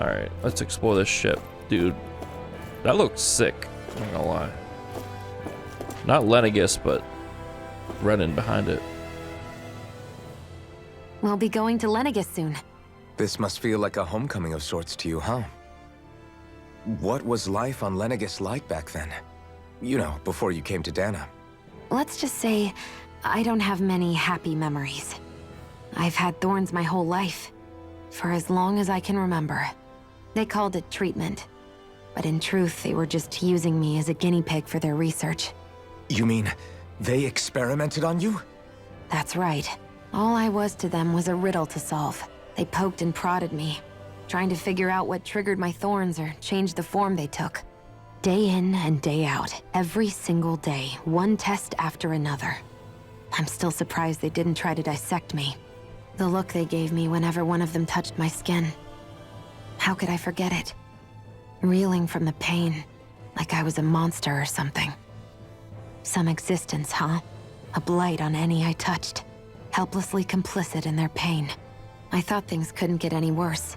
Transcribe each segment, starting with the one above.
Alright, let's explore this ship. Dude, that looks sick. I'm not gonna lie. Not Lenegis, but Renan behind it. We'll be going to Lenegis soon. This must feel like a homecoming of sorts to you, huh? What was life on Lenegis like back then? You know, before you came to Dana. Let's just say, I don't have many happy memories. I've had thorns my whole life, for as long as I can remember. They called it treatment, but in truth, they were just using me as a guinea pig for their research. You mean, they experimented on you? That's right. All I was to them was a riddle to solve. They poked and prodded me, trying to figure out what triggered my thorns or changed the form they took. Day in and day out, every single day, one test after another. I'm still surprised they didn't try to dissect me. The look they gave me whenever one of them touched my skin. How could I forget it? Reeling from the pain, like I was a monster or something. Some existence, huh? A blight on any I touched. Helplessly complicit in their pain. I thought things couldn't get any worse,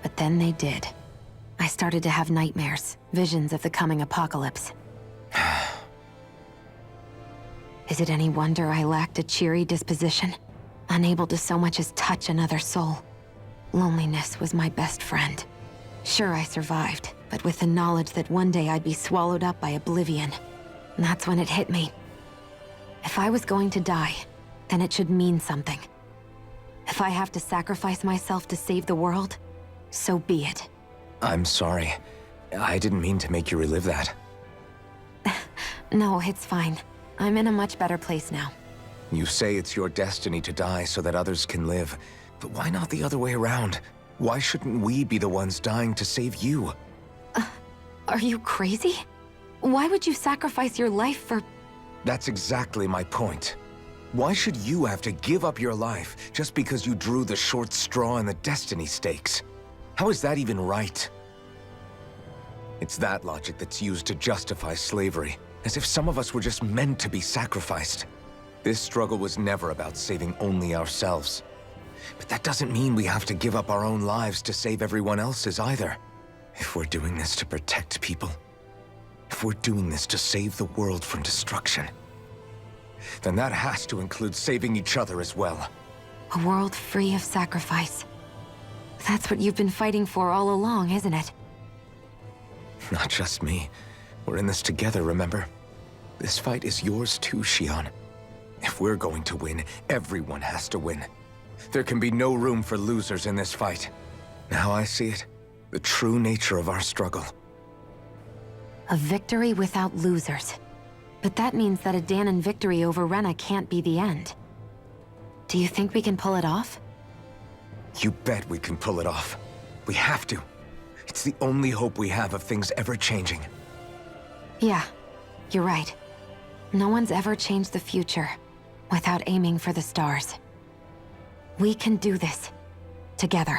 but then they did. I started to have nightmares, visions of the coming apocalypse. Is it any wonder I lacked a cheery disposition? Unable to so much as touch another soul. Loneliness was my best friend. Sure, I survived, but with the knowledge that one day I'd be swallowed up by oblivion. And that's when it hit me. If I was going to die, then it should mean something. If I have to sacrifice myself to save the world, so be it. I'm sorry. I didn't mean to make you relive that. No, it's fine. I'm in a much better place now. You say it's your destiny to die so that others can live, but why not the other way around? Why shouldn't we be the ones dying to save you? Are you crazy? Why would you sacrifice your life for... That's exactly my point. Why should you have to give up your life just because you drew the short straw in the destiny stakes? How is that even right? It's that logic that's used to justify slavery, as if some of us were just meant to be sacrificed. This struggle was never about saving only ourselves. But that doesn't mean we have to give up our own lives to save everyone else's either. If we're doing this to protect people, if we're doing this to save the world from destruction, then that has to include saving each other as well. A world free of sacrifice. That's what you've been fighting for all along, isn't it? Not just me. We're in this together, remember? This fight is yours too, Xion. If we're going to win, everyone has to win. There can be no room for losers in this fight. Now I see it. The true nature of our struggle. A victory without losers. But that means that a Danon victory over Rena can't be the end. Do you think we can pull it off? You bet we can pull it off. We have to. It's the only hope we have of things ever changing. Yeah, you're right. No one's ever changed the future without aiming for the stars. We can do this. Together.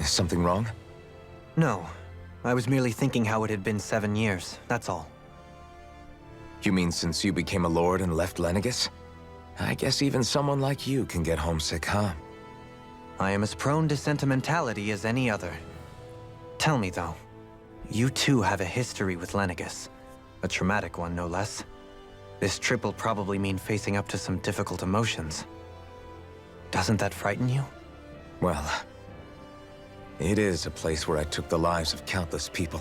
Is something wrong? No. I was merely thinking how it had been 7 years, that's all. You mean since you became a lord and left Lenegis? I guess even someone like you can get homesick, huh? I am as prone to sentimentality as any other. Tell me, though. You too have a history with Lenegis. A traumatic one, no less. This trip will probably mean facing up to some difficult emotions. Doesn't that frighten you? Well, it is a place where I took the lives of countless people.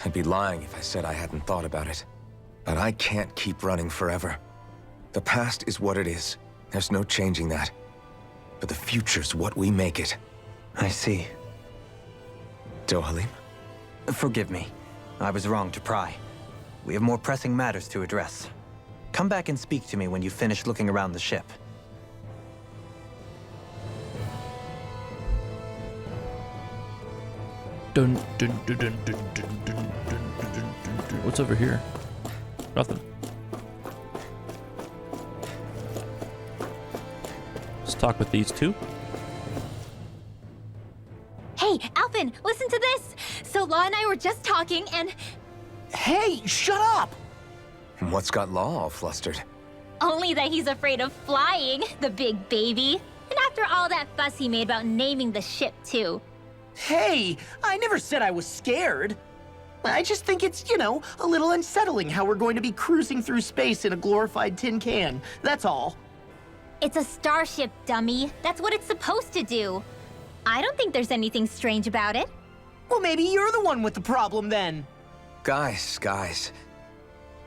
I'd be lying if I said I hadn't thought about it. But I can't keep running forever. The past is what it is. There's no changing that. But the future's what we make it. I see. Dohalim? Forgive me. I was wrong to pry. We have more pressing matters to address. Come back and speak to me when you finish looking around the ship. Dun, dun, dun, dun, dun, dun, dun, dun, dun, dun, dun. What's over here? Nothing. Let's talk with these two. Hey, Alphen, listen to this! So Law and I were just talking and... Hey, shut up! What's got Law all flustered? Only that he's afraid of flying, the big baby. And after all that fuss he made about naming the ship, too. Hey, I never said I was scared. I just think it's, a little unsettling how we're going to be cruising through space in a glorified tin can. That's all. It's a starship, dummy. That's what it's supposed to do. I don't think there's anything strange about it. Well, maybe you're the one with the problem then. Guys.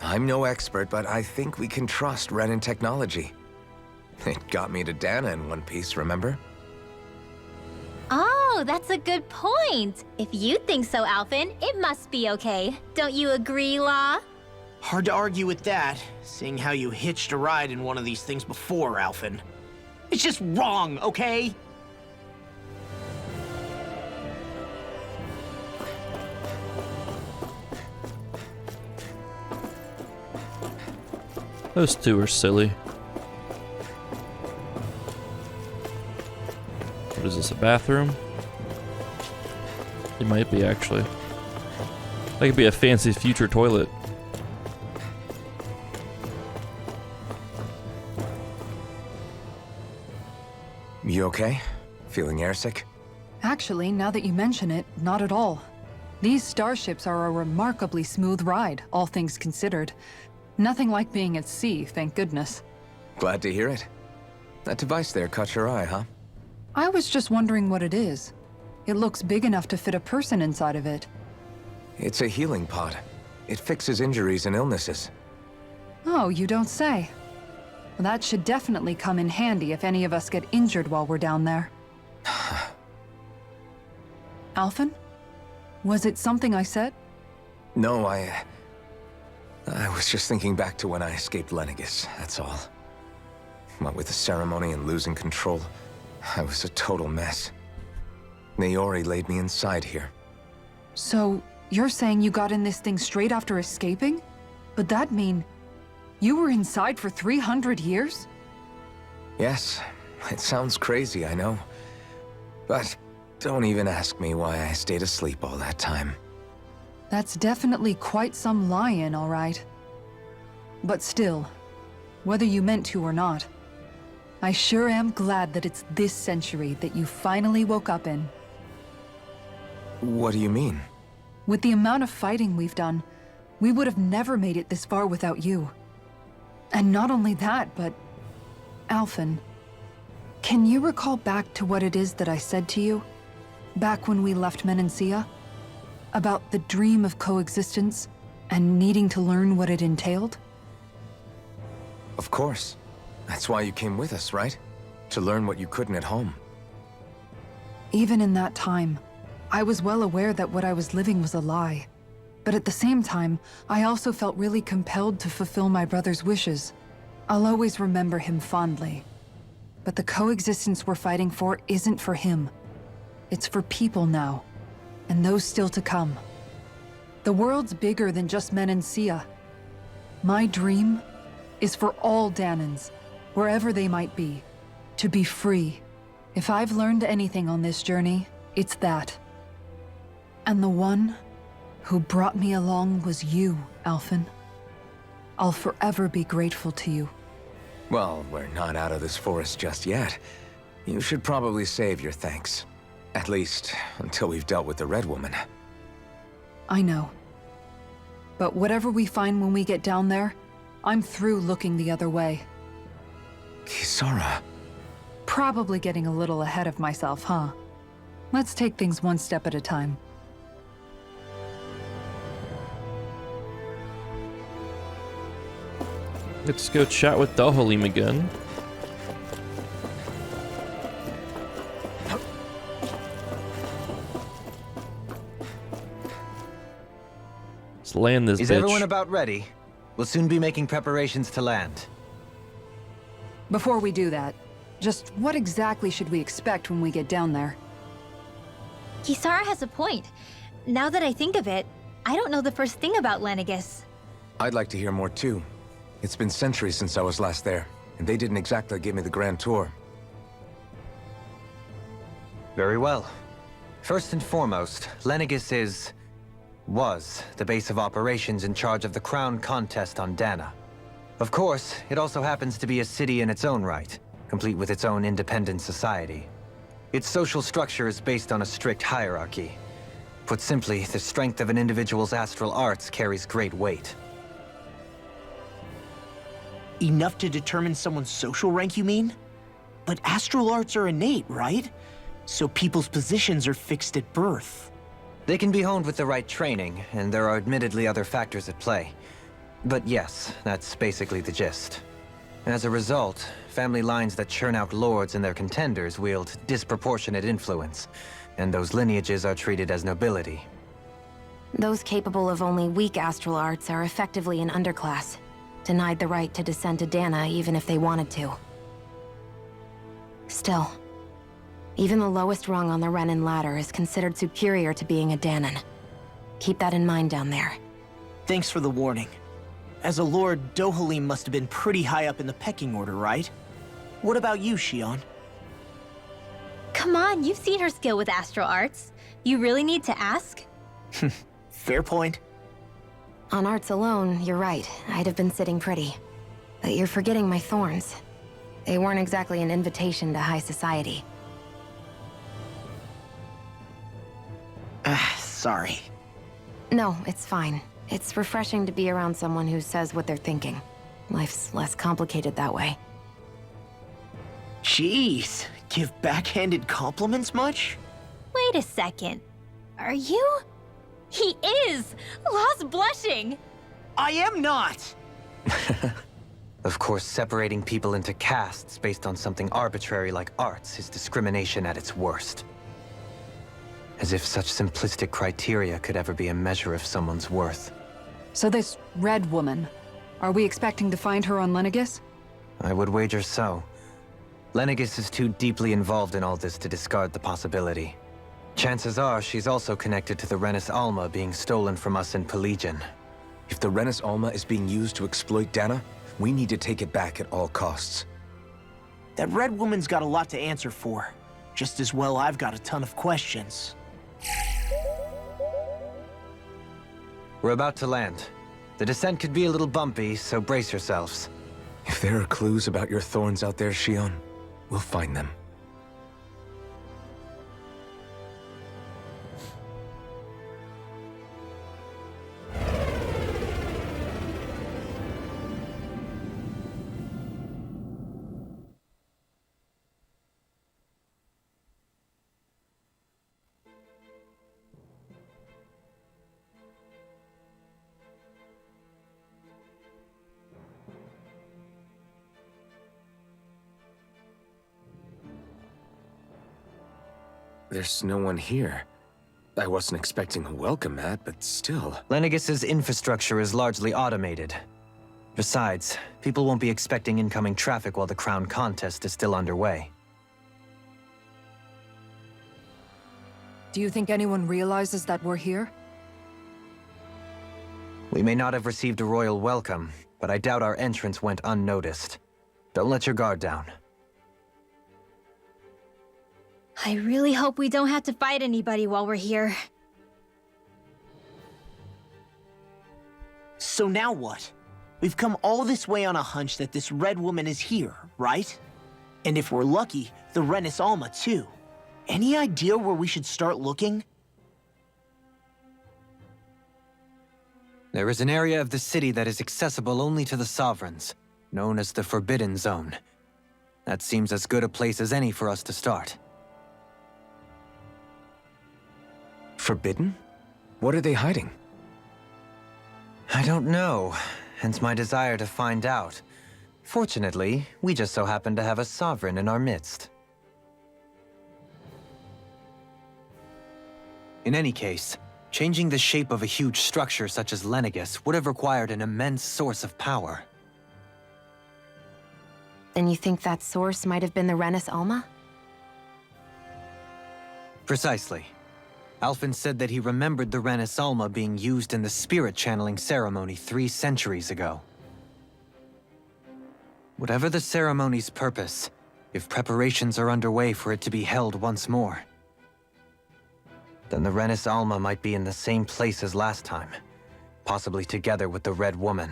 I'm no expert, but I think we can trust Renin technology. It got me to Dana in one piece, remember? Oh, that's a good point. If you think so, Alphen, it must be okay. Don't you agree, Law? Hard to argue with that, seeing how you hitched a ride in one of these things before, Alphen. It's just wrong, okay? Those two are silly. What is this, a bathroom? It might be, actually. That could be a fancy future toilet. You okay? Feeling airsick? Actually, now that you mention it, not at all. These starships are a remarkably smooth ride, all things considered. Nothing like being at sea, thank goodness. Glad to hear it. That device there caught your eye, huh? I was just wondering what it is. It looks big enough to fit a person inside of it. It's a healing pod. It fixes injuries and illnesses. Oh, you don't say. Well, that should definitely come in handy if any of us get injured while we're down there. Alphen? Was it something I said? No, I was just thinking back to when I escaped Lenegis, that's all. What with the ceremony and losing control, I was a total mess. Naori laid me inside here. So, you're saying you got in this thing straight after escaping? But that'd mean you were inside for 300 years? Yes, it sounds crazy, I know. But don't even ask me why I stayed asleep all that time. That's definitely quite some lie-in, all right. But still, whether you meant to or not, I sure am glad that it's this century that you finally woke up in. What do you mean? With the amount of fighting we've done, we would have never made it this far without you. And not only that, but... Alphen, can you recall back to what it is that I said to you? Back when we left Menancia? About the dream of coexistence, and needing to learn what it entailed? Of course. That's why you came with us, right? To learn what you couldn't at home. Even in that time, I was well aware that what I was living was a lie. But at the same time, I also felt really compelled to fulfill my brother's wishes. I'll always remember him fondly. But the coexistence we're fighting for isn't for him. It's for people now, and those still to come. The world's bigger than just Menancia. My dream is for all Danans, wherever they might be, to be free. If I've learned anything on this journey, it's that. And the one who brought me along was you, Alphen. I'll forever be grateful to you. Well, we're not out of this forest just yet. You should probably save your thanks. At least, until we've dealt with the Red Woman. I know. But whatever we find when we get down there, I'm through looking the other way. Kisara. Probably getting a little ahead of myself, huh? Let's take things one step at a time. Let's go chat with Dahalim again. Let's land this Is bitch. everyone about ready? We'll soon be making preparations to land. Before we do that, just what exactly should we expect when we get down there? Kisara has a point. Now that I think of it, I don't know the first thing about Lenegis. I'd like to hear more too. It's been centuries since I was last there, and they didn't exactly give me the grand tour. Very well. First and foremost, was the base of operations in charge of the crown contest on Dana. Of course, it also happens to be a city in its own right, complete with its own independent society. Its social structure is based on a strict hierarchy. Put simply, the strength of an individual's astral arts carries great weight. Enough to determine someone's social rank, you mean? But astral arts are innate, right? So people's positions are fixed at birth. They can be honed with the right training, and there are admittedly other factors at play. But yes, that's basically the gist. As a result, family lines that churn out lords and their contenders wield disproportionate influence, and those lineages are treated as nobility. Those capable of only weak astral arts are effectively an underclass, denied the right to descend to Dana even if they wanted to. Still, even the lowest rung on the Renin ladder is considered superior to being a Danon. Keep that in mind down there. Thanks for the warning. As a lord, Dohalim must have been pretty high up in the pecking order, right? What about you, Shion? Come on, you've seen her skill with astral arts. You really need to ask? Fair point. On arts alone, you're right. I'd have been sitting pretty. But you're forgetting my thorns. They weren't exactly an invitation to high society. Sorry. No, it's fine. It's refreshing to be around someone who says what they're thinking. Life's less complicated that way. Jeez, give backhanded compliments much? Wait a second. Are you? He is! Lost blushing! I am not! Of course, separating people into castes based on something arbitrary like arts is discrimination at its worst. As if such simplistic criteria could ever be a measure of someone's worth. So this red woman, are we expecting to find her on Lenegis? I would wager so. Lenegis is too deeply involved in all this to discard the possibility. Chances are she's also connected to the Renis Alma being stolen from us in Pelegion. If the Renis Alma is being used to exploit Dana, we need to take it back at all costs. That red woman's got a lot to answer for. Just as well I've got a ton of questions. We're about to land. The descent could be a little bumpy, so brace yourselves. If there are clues about your thorns out there, Shion, we'll find them. There's no one here. I wasn't expecting a welcome mat, but still. Lenegis's infrastructure is largely automated. Besides, people won't be expecting incoming traffic while the crown contest is still underway. Do you think anyone realizes that we're here? We may not have received a royal welcome, but I doubt our entrance went unnoticed. Don't let your guard down. I really hope we don't have to fight anybody while we're here. So now what? We've come all this way on a hunch that this red woman is here, right? And if we're lucky, the Renis Alma too. Any idea where we should start looking? There is an area of the city that is accessible only to the Sovereigns, known as the Forbidden Zone. That seems as good a place as any for us to start. Forbidden? What are they hiding? I don't know, hence my desire to find out. Fortunately, we just so happen to have a Sovereign in our midst. In any case, changing the shape of a huge structure such as Lenegis would have required an immense source of power. Then you think that source might have been the Renis Alma? Precisely. Alphen said that he remembered the Renis Alma being used in the spirit channeling ceremony 3 centuries ago. Whatever the ceremony's purpose, if preparations are underway for it to be held once more, then the Renis Alma might be in the same place as last time, possibly together with the Red Woman.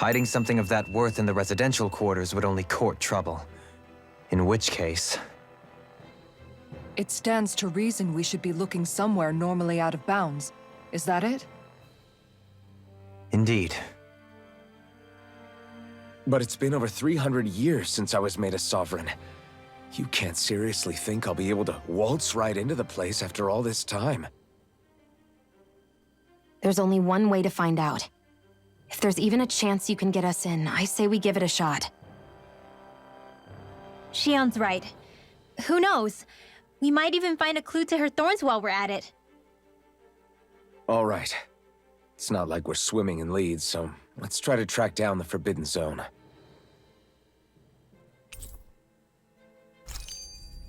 Hiding something of that worth in the residential quarters would only court trouble. In which case... It stands to reason we should be looking somewhere normally out of bounds. Is that it? Indeed. But it's been over 300 years since I was made a sovereign. You can't seriously think I'll be able to waltz right into the place after all this time. There's only one way to find out. If there's even a chance you can get us in, I say we give it a shot. Shion's right. Who knows? We might even find a clue to her thorns while we're at it. All right. It's not like we're swimming in leads, so let's try to track down the Forbidden Zone.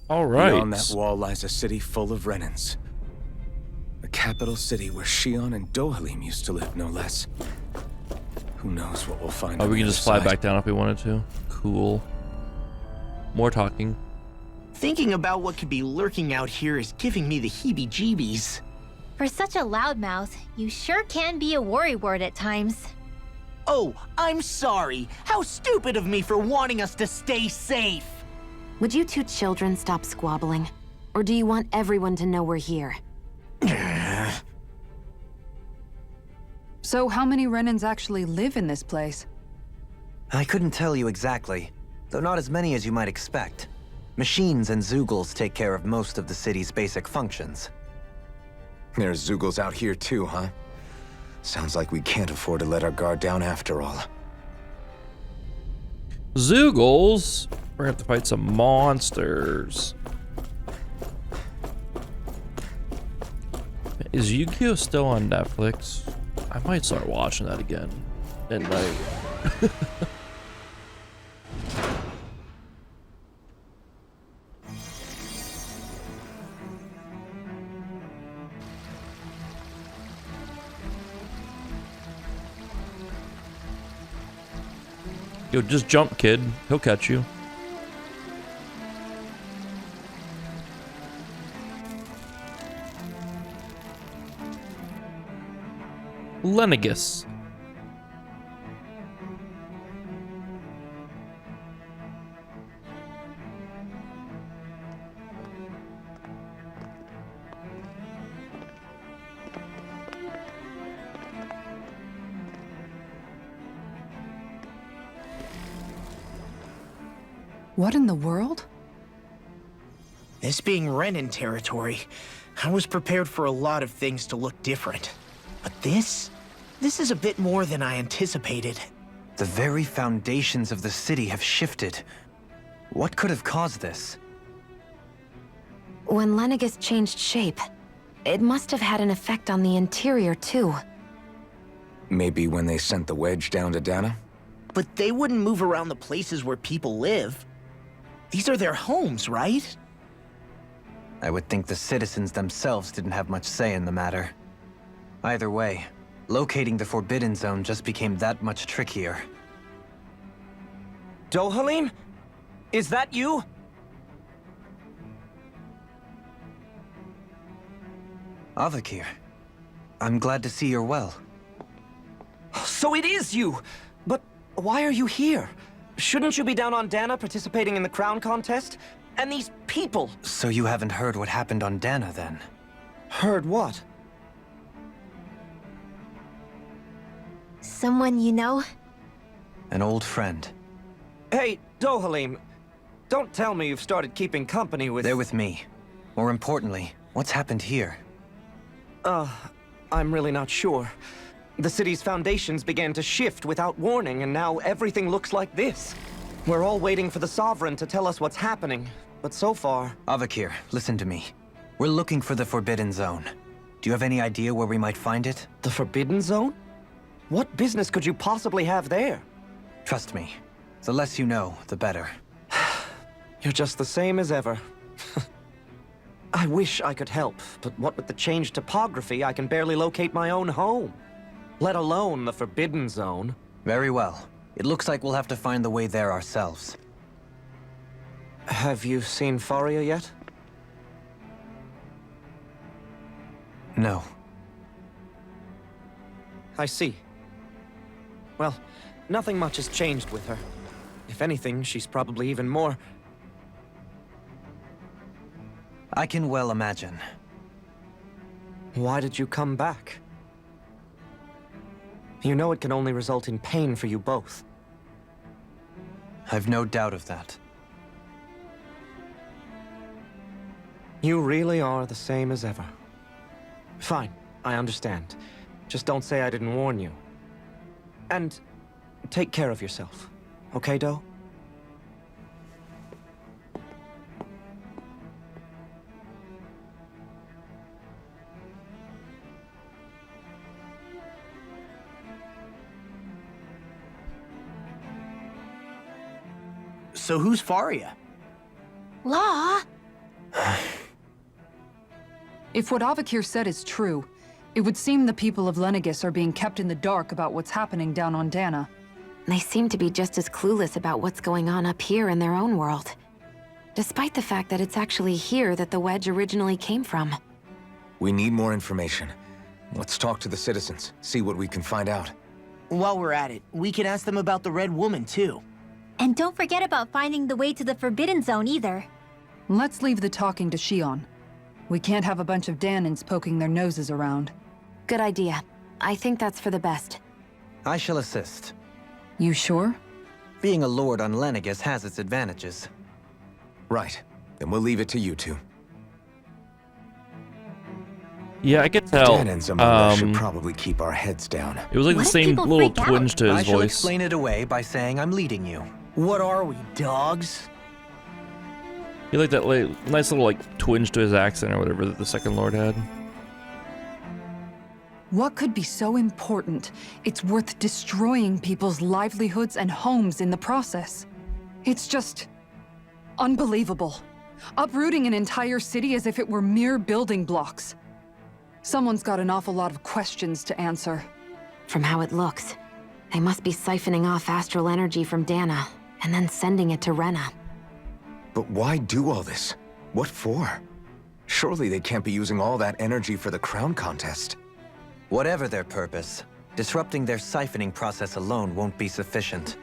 All right. Beyond that wall lies a city full of Renans. A capital city where Shion and Dohalim used to live, no less. Who knows what we'll find Oh, on we the can other just fly side. back down if we wanted to. Cool. More talking. Thinking about what could be lurking out here is giving me the heebie-jeebies. For such a loudmouth, you sure can be a worrywart at times. Oh, I'm sorry. How stupid of me for wanting us to stay safe. Would you two children stop squabbling? Or do you want everyone to know we're here? So how many Renans actually live in this place? I couldn't tell you exactly, though not as many as you might expect. Machines and Zeugles take care of most of the city's basic functions. There's Zeugles out here too, huh? Sounds like we can't afford to let our guard down after all. Zeugles? We're gonna have to fight some monsters. Is Yu-Gi-Oh still on Netflix? I might start watching that again at night. Yo, just jump, kid. He'll catch you. Lenegus. What in the world? This being Renan territory, I was prepared for a lot of things to look different. But this is a bit more than I anticipated. The very foundations of the city have shifted. What could have caused this? When Lenegus changed shape, it must have had an effect on the interior too. Maybe when they sent the wedge down to Dana? But they wouldn't move around the places where people live. These are their homes, right? I would think the citizens themselves didn't have much say in the matter. Either way, locating the Forbidden Zone just became that much trickier. Dohalim? Is that you? Avakir, I'm glad to see you're well. So it is you! But why are you here? Shouldn't you be down on Dana participating in the crown contest? And these people! So you haven't heard what happened on Dana, then? Heard what? Someone you know? An old friend. Hey, Dohalim, don't tell me you've started keeping company with... They're with me. More importantly, what's happened here? I'm really not sure. The city's foundations began to shift without warning, and now everything looks like this. We're all waiting for the Sovereign to tell us what's happening, but so far... Avakir, listen to me. We're looking for the Forbidden Zone. Do you have any idea where we might find it? The Forbidden Zone? What business could you possibly have there? Trust me. The less you know, the better. You're just the same as ever. I wish I could help, but what with the changed topography, I can barely locate my own home. Let alone the Forbidden Zone. Very well. It looks like we'll have to find the way there ourselves. Have you seen Faria yet? No. I see. Well, nothing much has changed with her. If anything, she's probably even more... I can well imagine. Why did you come back? You know it can only result in pain for you both. I've no doubt of that. You really are the same as ever. Fine, I understand. Just don't say I didn't warn you. And take care of yourself, okay, Doe? So who's Faria? Law? If what Avakir said is true, it would seem the people of Lenegis are being kept in the dark about what's happening down on Dana. They seem to be just as clueless about what's going on up here in their own world. Despite the fact that it's actually here that the wedge originally came from. We need more information. Let's talk to the citizens, see what we can find out. While we're at it, we can ask them about the Red Woman, too. And don't forget about finding the way to the Forbidden Zone either. Let's leave the talking to Shion. We can't have a bunch of Danins poking their noses around. Good idea. I think that's for the best. I shall assist. You sure? Being a lord on Lenegis has its advantages. Right. Then we'll leave it to you two. Yeah, I could tell. Dan and Zamunda should probably keep our heads down. It was like What the if same people little freak out? twinge to I his shall voice. explain it away by saying I'm leading you. What are we, dogs? He like that nice little like twinge to his accent or whatever that the second lord had. What could be so important? It's worth destroying people's livelihoods and homes in the process. It's just... unbelievable. Uprooting an entire city as if it were mere building blocks. Someone's got an awful lot of questions to answer. From how it looks, they must be siphoning off astral energy from Dana, and then sending it to Rena. But why do all this? What for? Surely they can't be using all that energy for the crown contest. Whatever their purpose, disrupting their siphoning process alone won't be sufficient.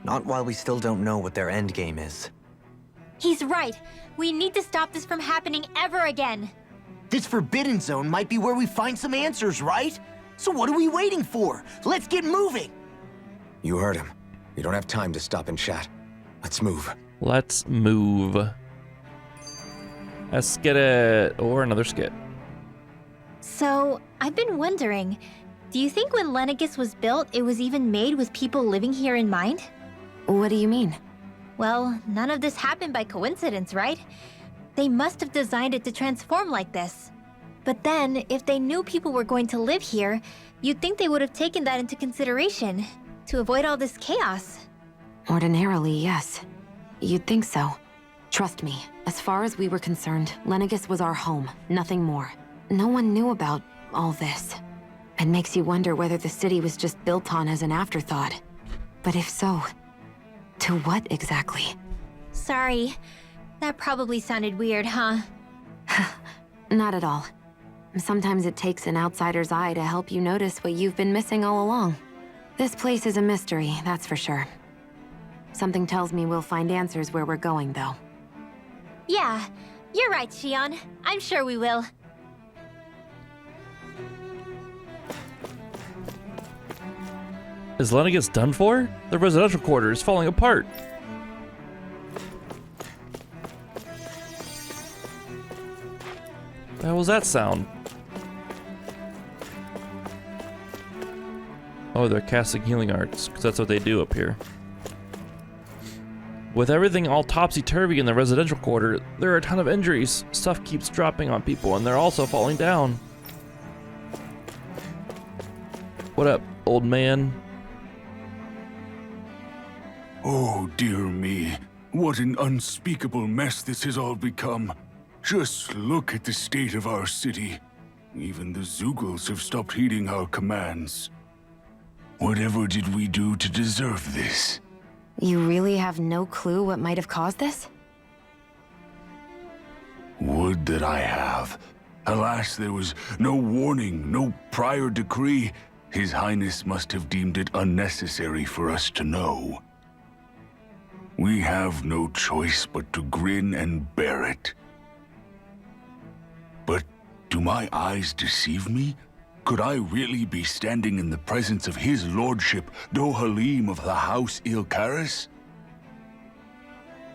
Not while we still don't know what their endgame is. He's right. We need to stop this from happening ever again. This Forbidden Zone might be where we find some answers, right? So what are we waiting for? Let's get moving! You heard him. We don't have time to stop and chat. Let's move. Let's move. Let's get it. Or another skit. So, I've been wondering, do you think when Lenegis was built, it was even made with people living here in mind? What do you mean? Well, none of this happened by coincidence, right? They must have designed it to transform like this. But then, if they knew people were going to live here, you'd think they would have taken that into consideration to avoid all this chaos. Ordinarily, yes. You'd think so. Trust me, as far as we were concerned, Lenegis was our home, nothing more. No one knew about all this. It makes you wonder whether the city was just built on as an afterthought. But if so, to what exactly? Sorry. That probably sounded weird, huh? Not at all. Sometimes it takes an outsider's eye to help you notice what you've been missing all along. This place is a mystery, that's for sure. Something tells me we'll find answers where we're going, though. Yeah, you're right, Shion. I'm sure we will. Is Lenegis done for? The residential quarter is falling apart. What the hell was that sound? Oh, they're casting healing arts, because that's what they do up here. With everything all topsy-turvy in the residential quarter, there are a ton of injuries. Stuff keeps dropping on people, and they're also falling down. What up, old man? Oh, dear me. What an unspeakable mess this has all become. Just look at the state of our city. Even the Zeugles have stopped heeding our commands. Whatever did we do to deserve this? You really have no clue what might have caused this? Would that I have. Alas, there was no warning, no prior decree. His Highness must have deemed it unnecessary for us to know. We have no choice but to grin and bear it. But do my eyes deceive me? Could I really be standing in the presence of his lordship, Dohalim of the House Ilkaris?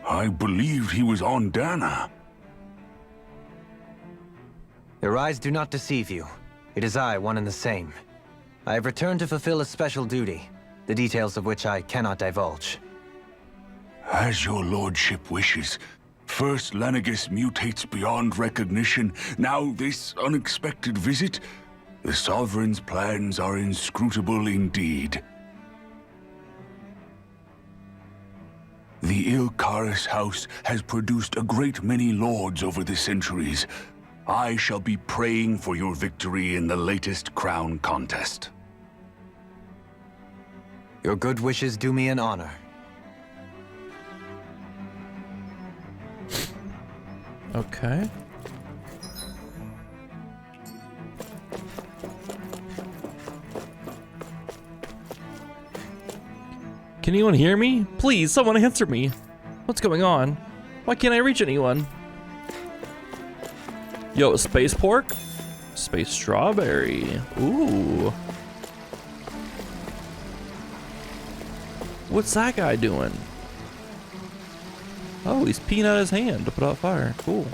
I believed he was on Dana. Your eyes do not deceive you. It is I, one and the same. I have returned to fulfill a special duty, the details of which I cannot divulge. As your lordship wishes. First Lenegis mutates beyond recognition, now this unexpected visit. The Sovereign's plans are inscrutable indeed. The Ilkaris house has produced a great many lords over the centuries. I shall be praying for your victory in the latest crown contest. Your good wishes do me an honor. Okay. Can anyone hear me? Please, someone answer me. What's going on? Why can't I reach anyone? Yo, space pork? Space strawberry. Ooh. What's that guy doing? Oh, he's peeing out his hand to put out fire. Cool.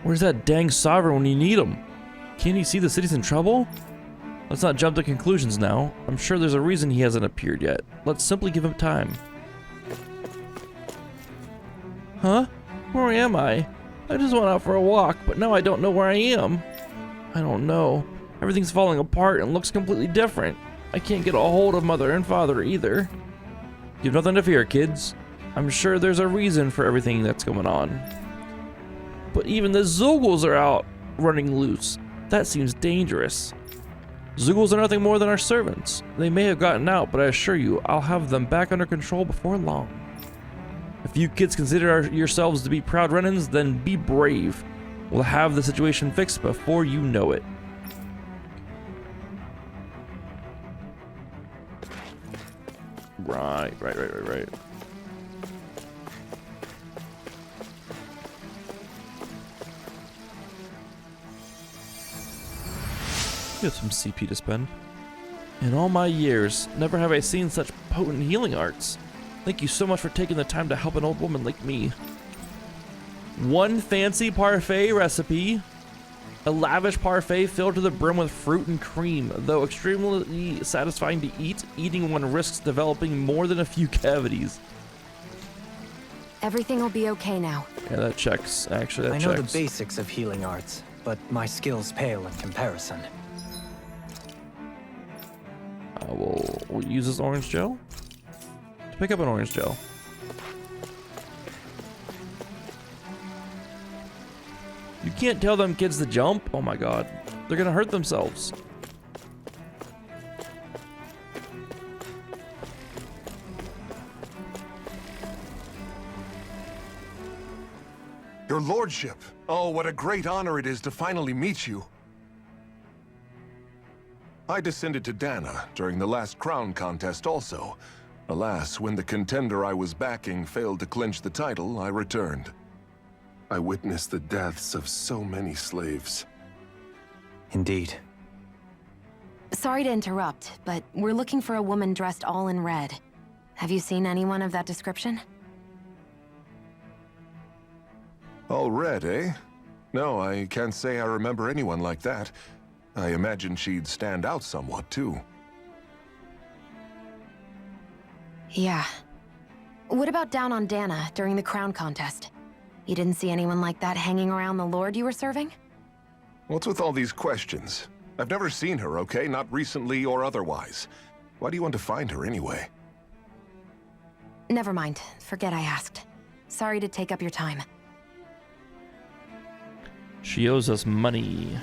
Where's that dang sovereign when you need him? Can't he see the city's in trouble? Let's not jump to conclusions now. I'm sure there's a reason he hasn't appeared yet. Let's simply give him time. Huh? Where am I? I just went out for a walk, but now I don't know where I am. I don't know. Everything's falling apart and looks completely different. I can't get a hold of Mother and Father either. You've nothing to fear, kids. I'm sure there's a reason for everything that's going on. But even the Zugals are out running loose. That seems dangerous. Zugals are nothing more than our servants. They may have gotten out, but I assure you, I'll have them back under control before long. If you kids consider yourselves to be proud Renans, then be brave. We'll have the situation fixed before you know it. Right. You have some CP to spend. In all my years, never have I seen such potent healing arts. Thank you so much for taking the time to help an old woman like me. One fancy parfait recipe. A lavish parfait filled to the brim with fruit and cream. Though extremely satisfying to eat, eating one risks developing more than a few cavities. Everything will be okay now. Yeah, that checks. Actually, that I checks. know the basics of healing arts, but my skills pale in comparison. We'll use this orange gel to pick up an orange gel. You can't tell them kids to jump? Oh my god. They're gonna hurt themselves. Your lordship. Oh, what a great honor it is to finally meet you. I descended to Dana during the last crown contest also. Alas, when the contender I was backing failed to clinch the title, I returned. I witnessed the deaths of so many slaves. Indeed. Sorry to interrupt, but we're looking for a woman dressed all in red. Have you seen anyone of that description? All red, eh? No, I can't say I remember anyone like that. I imagine she'd stand out somewhat, too. Yeah. What about down on Dana during the crown contest? You didn't see anyone like that hanging around the lord you were serving? What's with all these questions? I've never seen her, okay? Not recently or otherwise. Why do you want to find her anyway? Never mind. Forget I asked. Sorry to take up your time. She owes us money.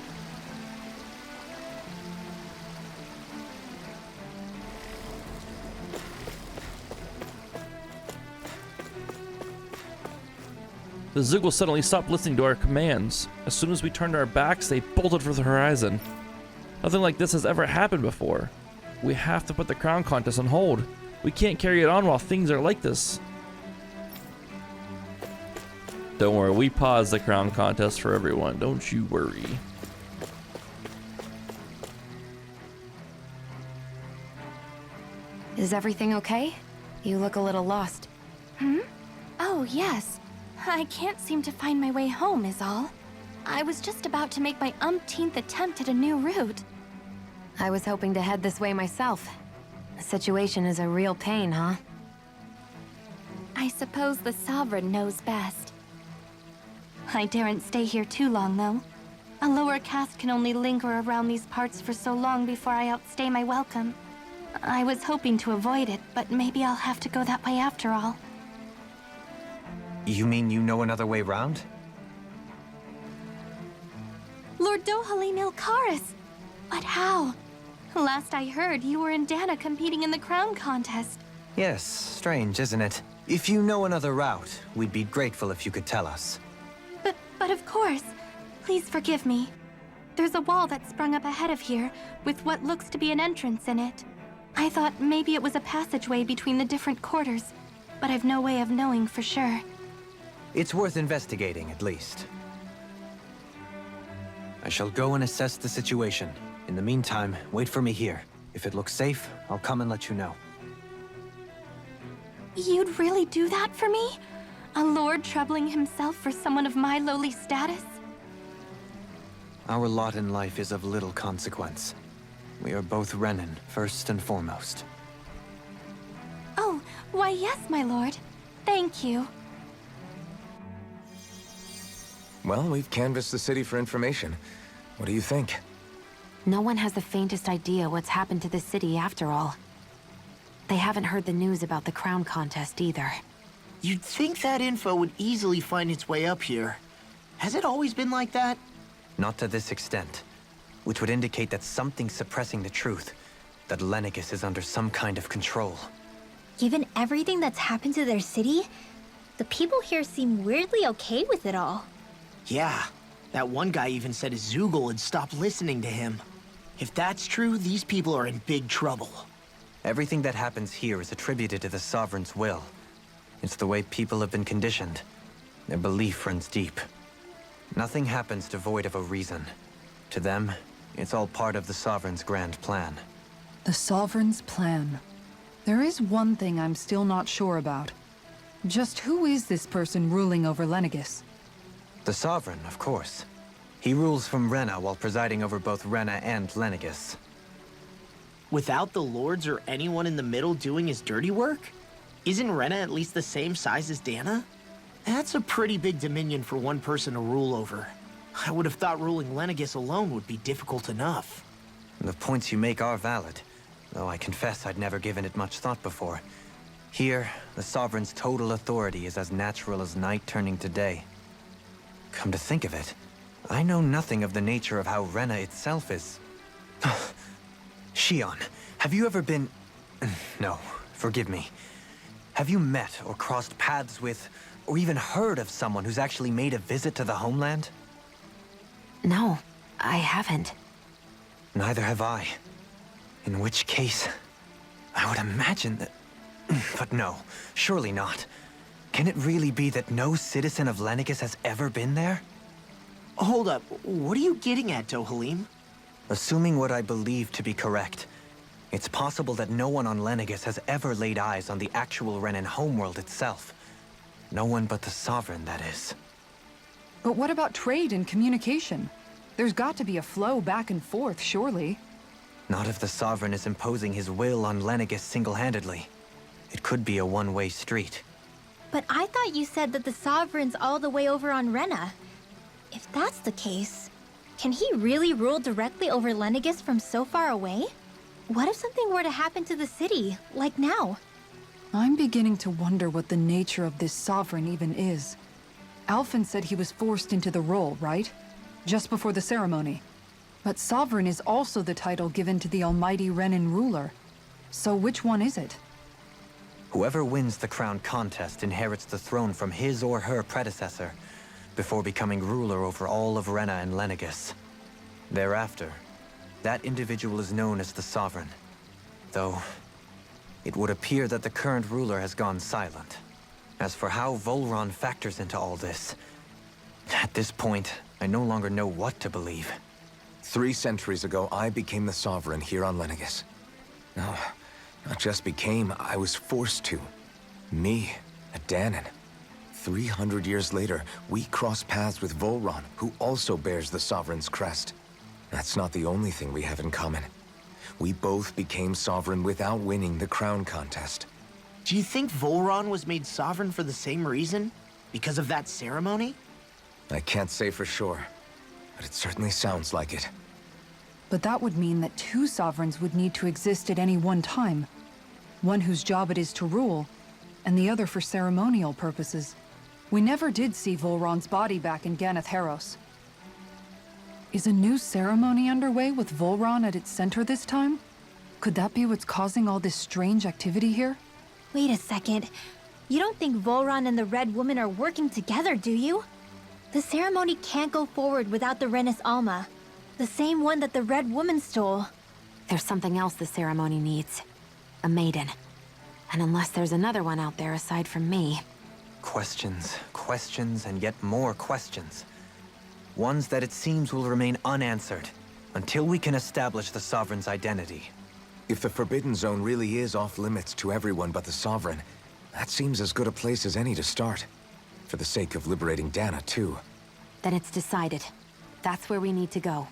The Zugul suddenly stopped listening to our commands. As soon as we turned our backs, they bolted for the horizon. Nothing like this has ever happened before. We have to put the crown contest on hold. We can't carry it on while things are like this. Don't worry, we paused the crown contest for everyone. Don't you worry. Is everything okay? You look a little lost. Oh, yes. I can't seem to find my way home, is all. I was just about to make my umpteenth attempt at a new route. I was hoping to head this way myself. The situation is a real pain, huh? I suppose the Sovereign knows best. I daren't stay here too long, though. A lower caste can only linger around these parts for so long before I outstay my welcome. I was hoping to avoid it, but maybe I'll have to go that way after all. You mean you know another way round? Lord Dohalim Ilkaris! But how? Last I heard, you were in Dana competing in the crown contest. Yes, strange, isn't it? If you know another route, we'd be grateful if you could tell us. But of course. Please forgive me. There's a wall that sprung up ahead of here, with what looks to be an entrance in it. I thought maybe it was a passageway between the different quarters, but I've no way of knowing for sure. It's worth investigating, at least. I shall go and assess the situation. In the meantime, wait for me here. If it looks safe, I'll come and let you know. You'd really do that for me? A lord troubling himself for someone of my lowly status? Our lot in life is of little consequence. We are both Renan, first and foremost. Oh, why yes, my lord. Thank you. Well, we've canvassed the city for information. What do you think? No one has the faintest idea what's happened to the city after all. They haven't heard the news about the crown contest either. You'd think that info would easily find its way up here. Has it always been like that? Not to this extent, which would indicate that something's suppressing the truth, that Lenegis is under some kind of control. Given everything that's happened to their city, the people here seem weirdly okay with it all. Yeah, that one guy even said his Zugul had stopped listening to him. If that's true, these people are in big trouble. Everything that happens here is attributed to the Sovereign's will. It's the way people have been conditioned. Their belief runs deep. Nothing happens devoid of a reason. To them, it's all part of the Sovereign's grand plan. The Sovereign's plan. There is one thing I'm still not sure about. Just who is this person ruling over Lenegis? The Sovereign, of course. He rules from Rena while presiding over both Rena and Lenegis. Without the lords or anyone in the middle doing his dirty work? Isn't Rena at least the same size as Dana? That's a pretty big dominion for one person to rule over. I would have thought ruling Lenegis alone would be difficult enough. The points you make are valid, though I confess I'd never given it much thought before. Here, the Sovereign's total authority is as natural as night turning to day. Come to think of it, I know nothing of the nature of how Rena itself is. Shion, have you ever been... No, forgive me. Have you met or crossed paths with, or even heard of someone who's actually made a visit to the homeland? No, I haven't. Neither have I. In which case, I would imagine that... But no, surely not. Can it really be that no citizen of Lenegis has ever been there? Hold up, what are you getting at, Dohalim? Assuming what I believe to be correct, it's possible that no one on Lenegis has ever laid eyes on the actual Renan homeworld itself. No one but the Sovereign, that is. But what about trade and communication? There's got to be a flow back and forth, surely. Not if the Sovereign is imposing his will on Lenegis single-handedly. It could be a one-way street. But I thought you said that the Sovereign's all the way over on Rena. If that's the case, can he really rule directly over Lenegis from so far away? What if something were to happen to the city, like now? I'm beginning to wonder what the nature of this Sovereign even is. Alphen said he was forced into the role, right? Just before the ceremony. But Sovereign is also the title given to the almighty Renan ruler. So which one is it? Whoever wins the crown contest inherits the throne from his or her predecessor, before becoming ruler over all of Rena and Lenegis. Thereafter, that individual is known as the Sovereign. Though, it would appear that the current ruler has gone silent. As for how Volron factors into all this, at this point, I no longer know what to believe. 3 centuries ago, I became the Sovereign here on Lenegis. No, not just became, I was forced to. Me, a Danon. 300 years later, we cross paths with Volron, who also bears the Sovereign's crest. That's not the only thing we have in common. We both became Sovereign without winning the crown contest. Do you think Volron was made sovereign for the same reason? Because of that ceremony? I can't say for sure, but it certainly sounds like it. But that would mean that 2 sovereigns would need to exist at any one time. One whose job it is to rule, and the other for ceremonial purposes. We never did see Volron's body back in Ganeth Heros. Is a new ceremony underway with Volron at its center this time? Could that be what's causing all this strange activity here? Wait a second. You don't think Volron and the Red Woman are working together, do you? The ceremony can't go forward without the Renis Alma. The same one that the Red Woman stole. There's something else the ceremony needs. A maiden. And unless there's another one out there aside from me... Questions, questions, and yet more questions. Ones that it seems will remain unanswered, until we can establish the Sovereign's identity. If the Forbidden Zone really is off-limits to everyone but the Sovereign, that seems as good a place as any to start. For the sake of liberating Dana, too. Then it's decided. That's where we need to go.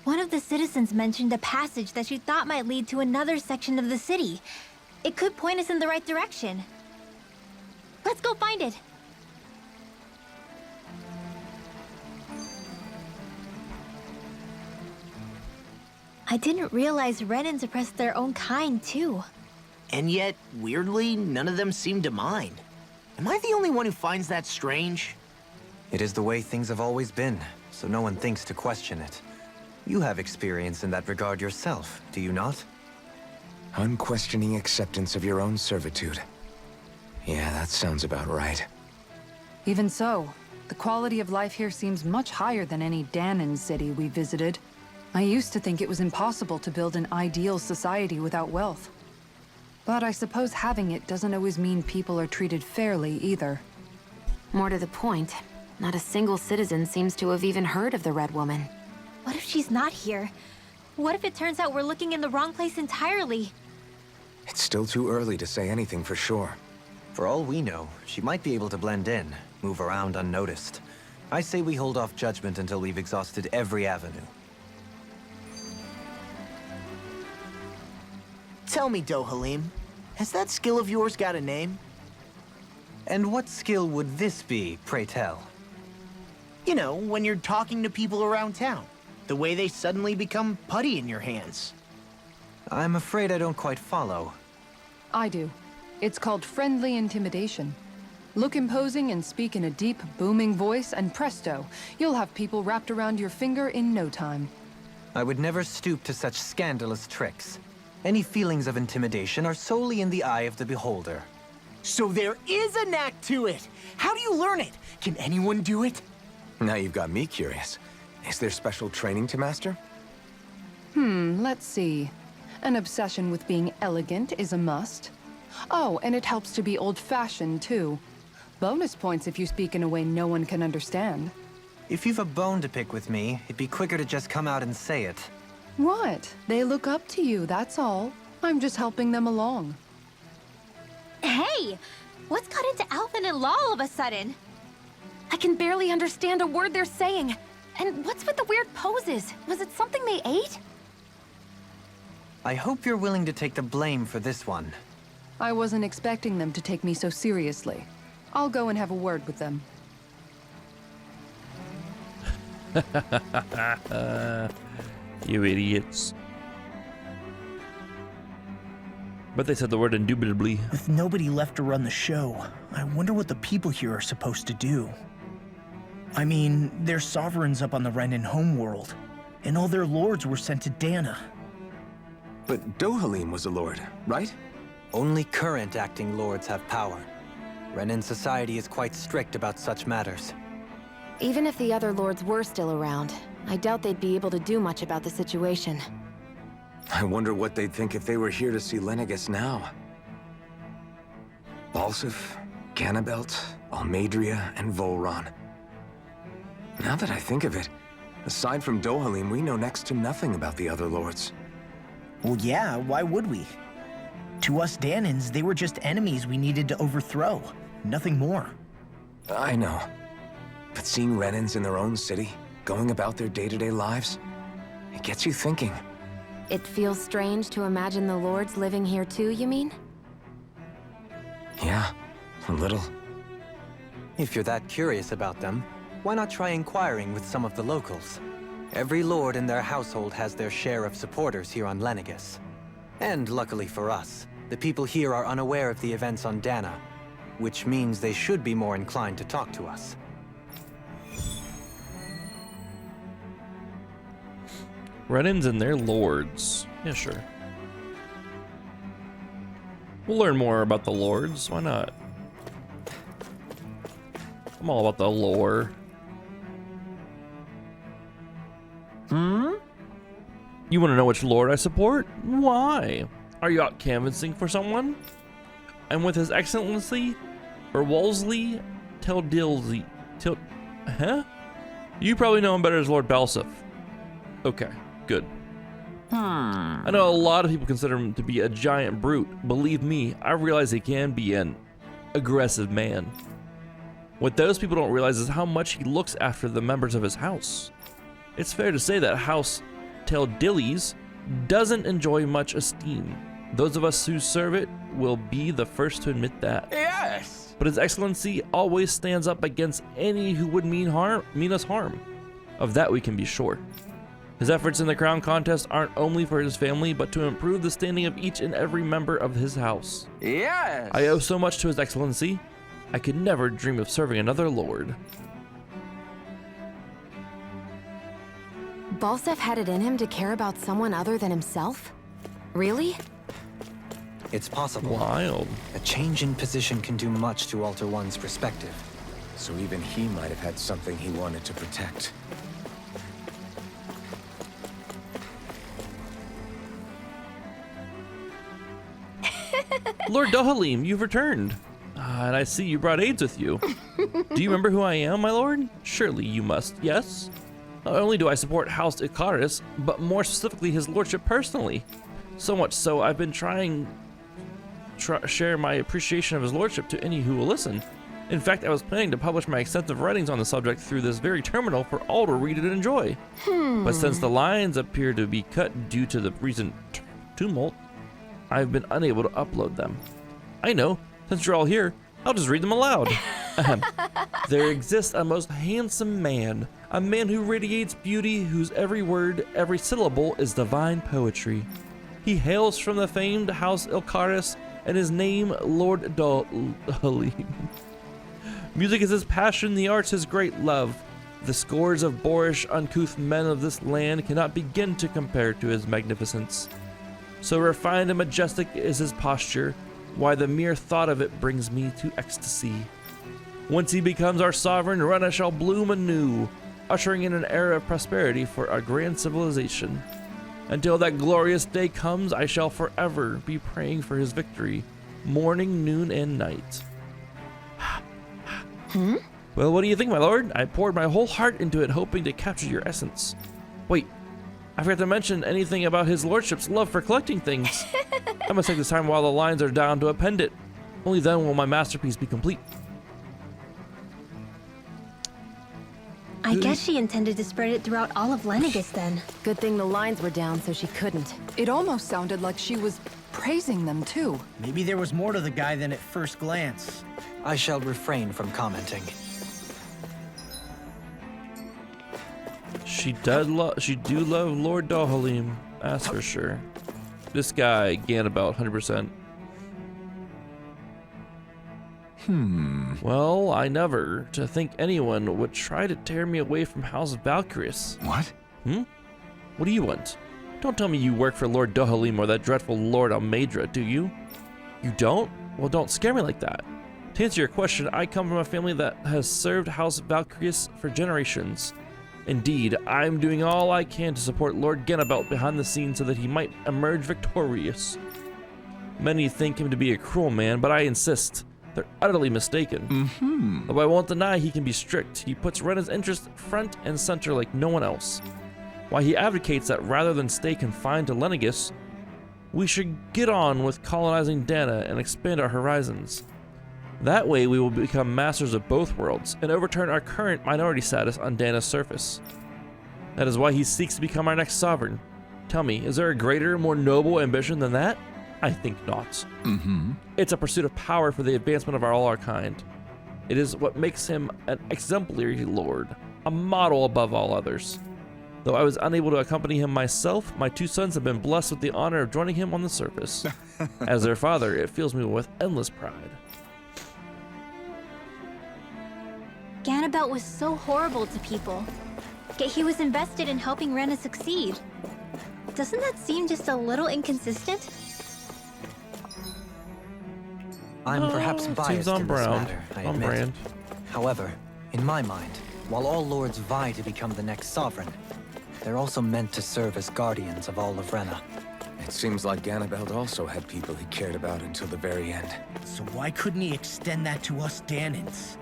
One of the citizens mentioned a passage that she thought might lead to another section of the city. It could point us in the right direction. Let's go find it. I didn't realize Renans oppressed their own kind, too. And yet, weirdly, none of them seem to mind. Am I the only one who finds that strange? It is the way things have always been, so no one thinks to question it. You have experience in that regard yourself, do you not? Unquestioning acceptance of your own servitude. Yeah, that sounds about right. Even so, the quality of life here seems much higher than any Danon city we visited. I used to think it was impossible to build an ideal society without wealth. But I suppose having it doesn't always mean people are treated fairly either. More to the point, not a single citizen seems to have even heard of the Red Woman. What if she's not here? What if it turns out we're looking in the wrong place entirely? It's still too early to say anything for sure. For all we know, she might be able to blend in, move around unnoticed. I say we hold off judgment until we've exhausted every avenue. Tell me, Dohalim, has that skill of yours got a name? And what skill would this be, pray tell? You know, when you're talking to people around town. The way they suddenly become putty in your hands. I'm afraid I don't quite follow. I do. It's called friendly intimidation. Look imposing and speak in a deep, booming voice, and presto, you'll have people wrapped around your finger in no time. I would never stoop to such scandalous tricks. Any feelings of intimidation are solely in the eye of the beholder. So there is a knack to it! How do you learn it? Can anyone do it? Now you've got me curious. Is there special training to master? Let's see. An obsession with being elegant is a must. Oh, and it helps to be old-fashioned, too. Bonus points if you speak in a way no one can understand. If you've a bone to pick with me, it'd be quicker to just come out and say it. What? They look up to you, that's all. I'm just helping them along. Hey! What's got into Alphen and Law all of a sudden? I can barely understand a word they're saying. And what's with the weird poses? Was it something they ate? I hope you're willing to take the blame for this one. I wasn't expecting them to take me so seriously. I'll go and have a word with them. You idiots. But they said the word indubitably. With nobody left to run the show, I wonder what the people here are supposed to do. I mean, there's sovereigns up on the Renan homeworld, and all their lords were sent to Dana. But Dohalim was a lord, right? Only current acting lords have power. Renan society is quite strict about such matters. Even if the other lords were still around, I doubt they'd be able to do much about the situation. I wonder what they'd think if they were here to see Lenegis now. Balsif, Ganabelt, Almadria, and Volron. Now that I think of it, aside from Dohalim, we know next to nothing about the other lords. Well, yeah, why would we? To us Danans, they were just enemies we needed to overthrow. Nothing more. I know. But seeing Renans in their own city, going about their day-to-day lives, it gets you thinking. It feels strange to imagine the lords living here too, you mean? Yeah, a little. If you're that curious about them, why not try inquiring with some of the locals? Every lord in their household has their share of supporters here on Lenegis. And luckily for us, the people here are unaware of the events on Dana, which means they should be more inclined to talk to us. Renans and their lords. Yeah, sure. We'll learn more about the lords. Why not? I'm all about the lore. You want to know which lord I support? Why? Are you out canvassing for someone? I'm with His Excellency, or Wolseley Teldilsey. Huh? You probably know him better as Lord Balsif. Okay, good. I know a lot of people consider him to be a giant brute. Believe me, I realize he can be an aggressive man. What those people don't realize is how much he looks after the members of his house. It's fair to say that House Teldillies doesn't enjoy much esteem. Those of us who serve it will be the first to admit that. Yes! But His Excellency always stands up against any who would mean us harm. Of that we can be sure. His efforts in the crown contest aren't only for his family, but to improve the standing of each and every member of his house. Yes! I owe so much to His Excellency. I could never dream of serving another lord. Balsef had it in him to care about someone other than himself? Really? It's possible. Wild. A change in position can do much to alter one's perspective. So even he might have had something he wanted to protect. Lord Dohalim, you've returned. And I see you brought aides with you. Do you remember who I am, my lord? Surely you must, yes? Not only do I support House Icarus, but more specifically his lordship personally. So much so, I've been trying to share my appreciation of his lordship to any who will listen. In fact, I was planning to publish my extensive writings on the subject through this very terminal for all to read and enjoy. But since the lines appear to be cut due to the recent tumult, I've been unable to upload them. I know, since you're all here, I'll just read them aloud. There exists a most handsome man, a man who radiates beauty, whose every word, every syllable is divine poetry. He hails from the famed House Ilkaris, and his name, Lord Dohalim. Music is his passion, the arts his great love. The scores of boorish, uncouth men of this land cannot begin to compare to his magnificence. So refined and majestic is his posture, why the mere thought of it brings me to ecstasy. Once he becomes our sovereign, Rena shall bloom anew, ushering in an era of prosperity for our grand civilization. Until that glorious day comes, I shall forever be praying for his victory, morning, noon, and night. Well, what do you think, my lord? I poured my whole heart into it, hoping to capture your essence. Wait, I forgot to mention anything about his lordship's love for collecting things. I must take this time while the lines are down to append it. Only then will my masterpiece be complete. I guess she intended to spread it throughout all of Lenegis then. Good thing the lines were down so she couldn't. It almost sounded like she was praising them too. Maybe there was more to the guy than at first glance. I shall refrain from commenting. She do love Lord Dohalim, that's for sure. This guy, Ganabelt, 100%. Well, I never to think anyone would try to tear me away from House Valkyries. What? What do you want? Don't tell me you work for Lord Dohalim or that dreadful Lord Almadra, do you? You don't? Well, don't scare me like that. To answer your question, I come from a family that has served House Valkyrius for generations. Indeed, I'm doing all I can to support Lord Ganabelt behind the scenes so that he might emerge victorious. Many think him to be a cruel man, but I insist they're utterly mistaken. Though I won't deny he can be strict, he puts Rena's interests front and center like no one else. Why he advocates that rather than stay confined to Lenegis, we should get on with colonizing Dana and expand our horizons. That way we will become masters of both worlds and overturn our current minority status on Dana's surface. That is why he seeks to become our next sovereign. Tell me, is there a greater, more noble ambition than that? I think not. It's a pursuit of power for the advancement of all our kind. It is what makes him an exemplary lord, a model above all others. Though I was unable to accompany him myself, my 2 sons have been blessed with the honor of joining him on the surface. As their father, it fills me with endless pride. Ganabelt was so horrible to people, yet he was invested in helping Rena succeed. Doesn't that seem just a little inconsistent? I'm perhaps biased seems on in this brand. matter, I On admit. brand. However, in my mind, while all lords vie to become the next sovereign, they're also meant to serve as guardians of all of Rena. It seems like Ganabelt also had people he cared about until the very end. So why couldn't he extend that to us Danans?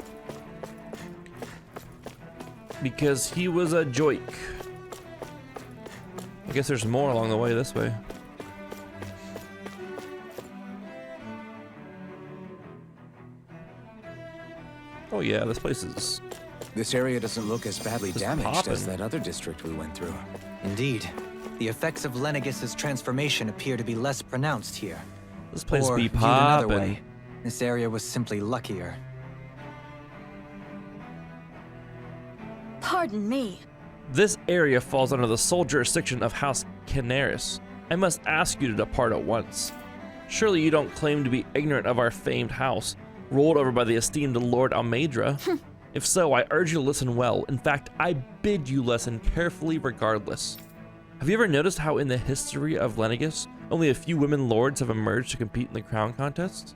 Because he was a joik. I guess there's more along the way this way. Oh yeah, this place is... This area doesn't look as badly It's damaged as poppin'. that other district we went through. Indeed, the effects of Lenegis's transformation appear to be less pronounced here. This place Or, be viewed another poppin'. way, this area was simply luckier. Pardon me. This area falls under the sole jurisdiction of House Canaris. I must ask you to depart at once. Surely you don't claim to be ignorant of our famed house, ruled over by the esteemed Lord Almedra. If so, I urge you to listen well. In fact, I bid you listen carefully regardless. Have you ever noticed how in the history of Lenegis, only a few women lords have emerged to compete in the crown contests?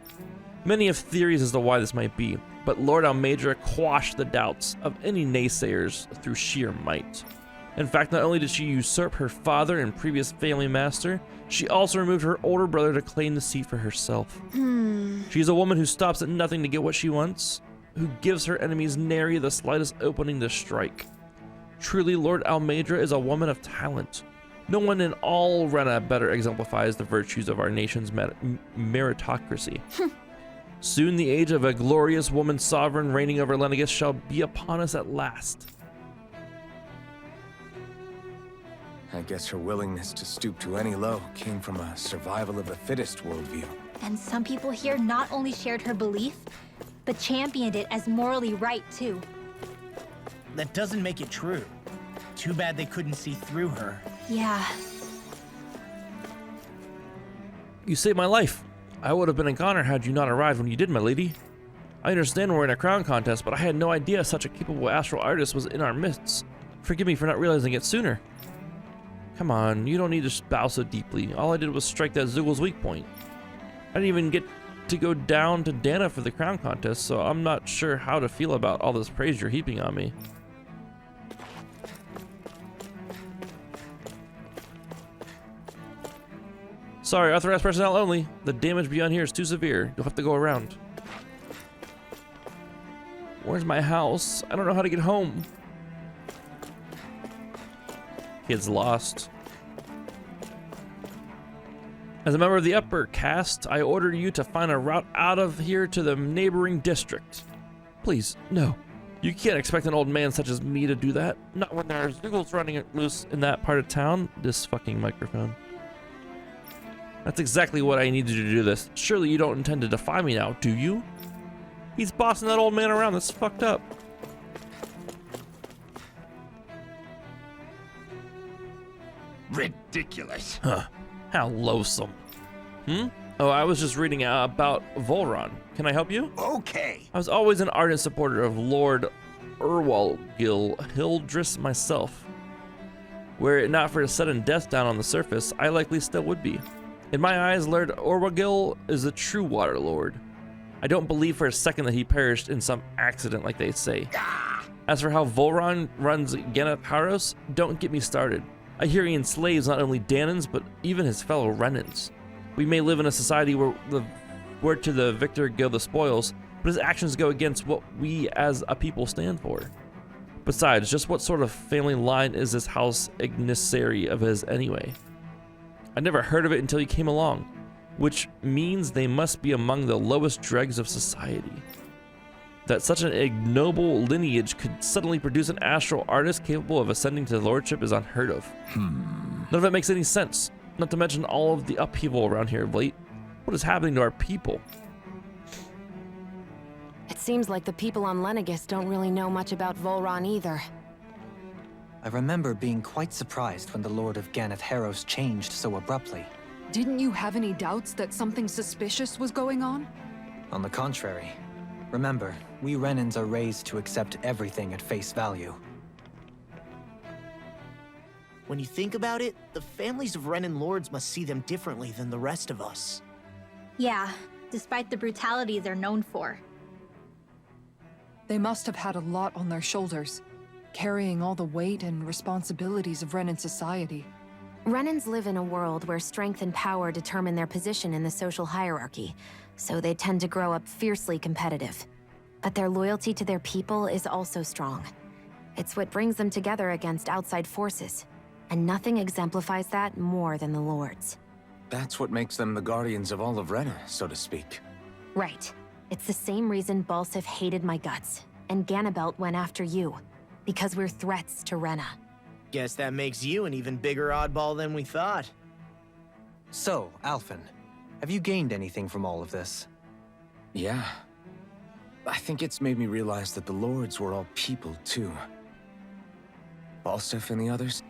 Many have theories as to why this might be, but Lord Almedra quashed the doubts of any naysayers through sheer might. In fact, not only did she usurp her father and previous family master, she also removed her older brother to claim the seat for herself. She's a woman who stops at nothing to get what she wants, who gives her enemies nary the slightest opening to strike. Truly, Lord Almedra is a woman of talent. No one in all Rena better exemplifies the virtues of our nation's meritocracy. Soon the age of a glorious woman sovereign reigning over Lenegis shall be upon us at last. I guess her willingness to stoop to any low came from a survival of the fittest worldview. And some people here not only shared her belief, but championed it as morally right too. That doesn't make it true. Too bad they couldn't see through her. Yeah. You saved my life. I would have been in Connor had you not arrived when you did, my lady. I understand we're in a crown contest, but I had no idea such a capable astral artist was in our midst. Forgive me for not realizing it sooner. Come on, you don't need to bow so deeply. All I did was strike that Zoogl's weak point. I didn't even get to go down to Dana for the crown contest, so I'm not sure how to feel about all this praise you're heaping on me. Sorry, authorized personnel only. The damage beyond here is too severe. You'll have to go around. Where's my house? I don't know how to get home. Kid's lost. As a member of the upper caste, I order you to find a route out of here to the neighboring district. Please, no. You can't expect an old man such as me to do that. Not when there's Zoogles running it loose in that part of town. This fucking microphone. That's exactly what I needed you to do this. Surely you don't intend to defy me now, do you? He's bossing that old man around. That's fucked up. Ridiculous. Huh. How loathsome. Oh, I was just reading about Volron. Can I help you? Okay. I was always an ardent supporter of Lord Urwalgil Hildris myself. Were it not for his sudden death down on the surface, I likely still would be. In my eyes, Lord Orwagil is the true Water Lord. I don't believe for a second that he perished in some accident like they say. As for how Volron runs Ganapharos, don't get me started. I hear he enslaves not only Danans, but even his fellow Renans. We may live in a society where to the victor go the spoils, but his actions go against what we as a people stand for. Besides, just what sort of family line is this house Ignissary of his anyway? I never heard of it until you came along, which means they must be among the lowest dregs of society. That such an ignoble lineage could suddenly produce an astral artist capable of ascending to the lordship is unheard of. None of it makes any sense, not to mention all of the upheaval around here of late. What is happening to our people? It seems like the people on Lenegis don't really know much about Volron either. I remember being quite surprised when the Lord of Ganapharos changed so abruptly. Didn't you have any doubts that something suspicious was going on? On the contrary. Remember, we Renans are raised to accept everything at face value. When you think about it, the families of Renan lords must see them differently than the rest of us. Yeah, despite the brutality they're known for. They must have had a lot on their shoulders, carrying all the weight and responsibilities of Renan society. Renans live in a world where strength and power determine their position in the social hierarchy, so they tend to grow up fiercely competitive. But their loyalty to their people is also strong. It's what brings them together against outside forces, and nothing exemplifies that more than the Lords. That's what makes them the guardians of all of Rena, so to speak. Right. It's the same reason Balsif hated my guts, and Ganabelt went after you, because we're threats to Rena. Guess that makes you an even bigger oddball than we thought. So, Alphen, have you gained anything from all of this? Yeah. I think it's made me realize that the Lords were all people, too. Balsif and the others,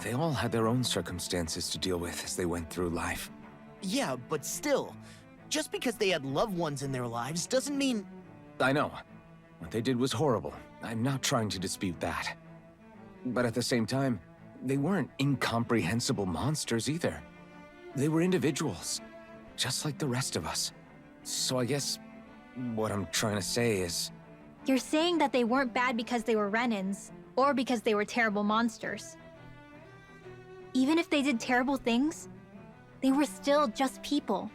they all had their own circumstances to deal with as they went through life. Yeah, but still, just because they had loved ones in their lives doesn't mean... I know. What they did was horrible. I'm not trying to dispute that. But at the same time, they weren't incomprehensible monsters either. They were individuals, just like the rest of us. So I guess what I'm trying to say is... You're saying that they weren't bad because they were Renans, or because they were terrible monsters. Even if they did terrible things, they were still just people.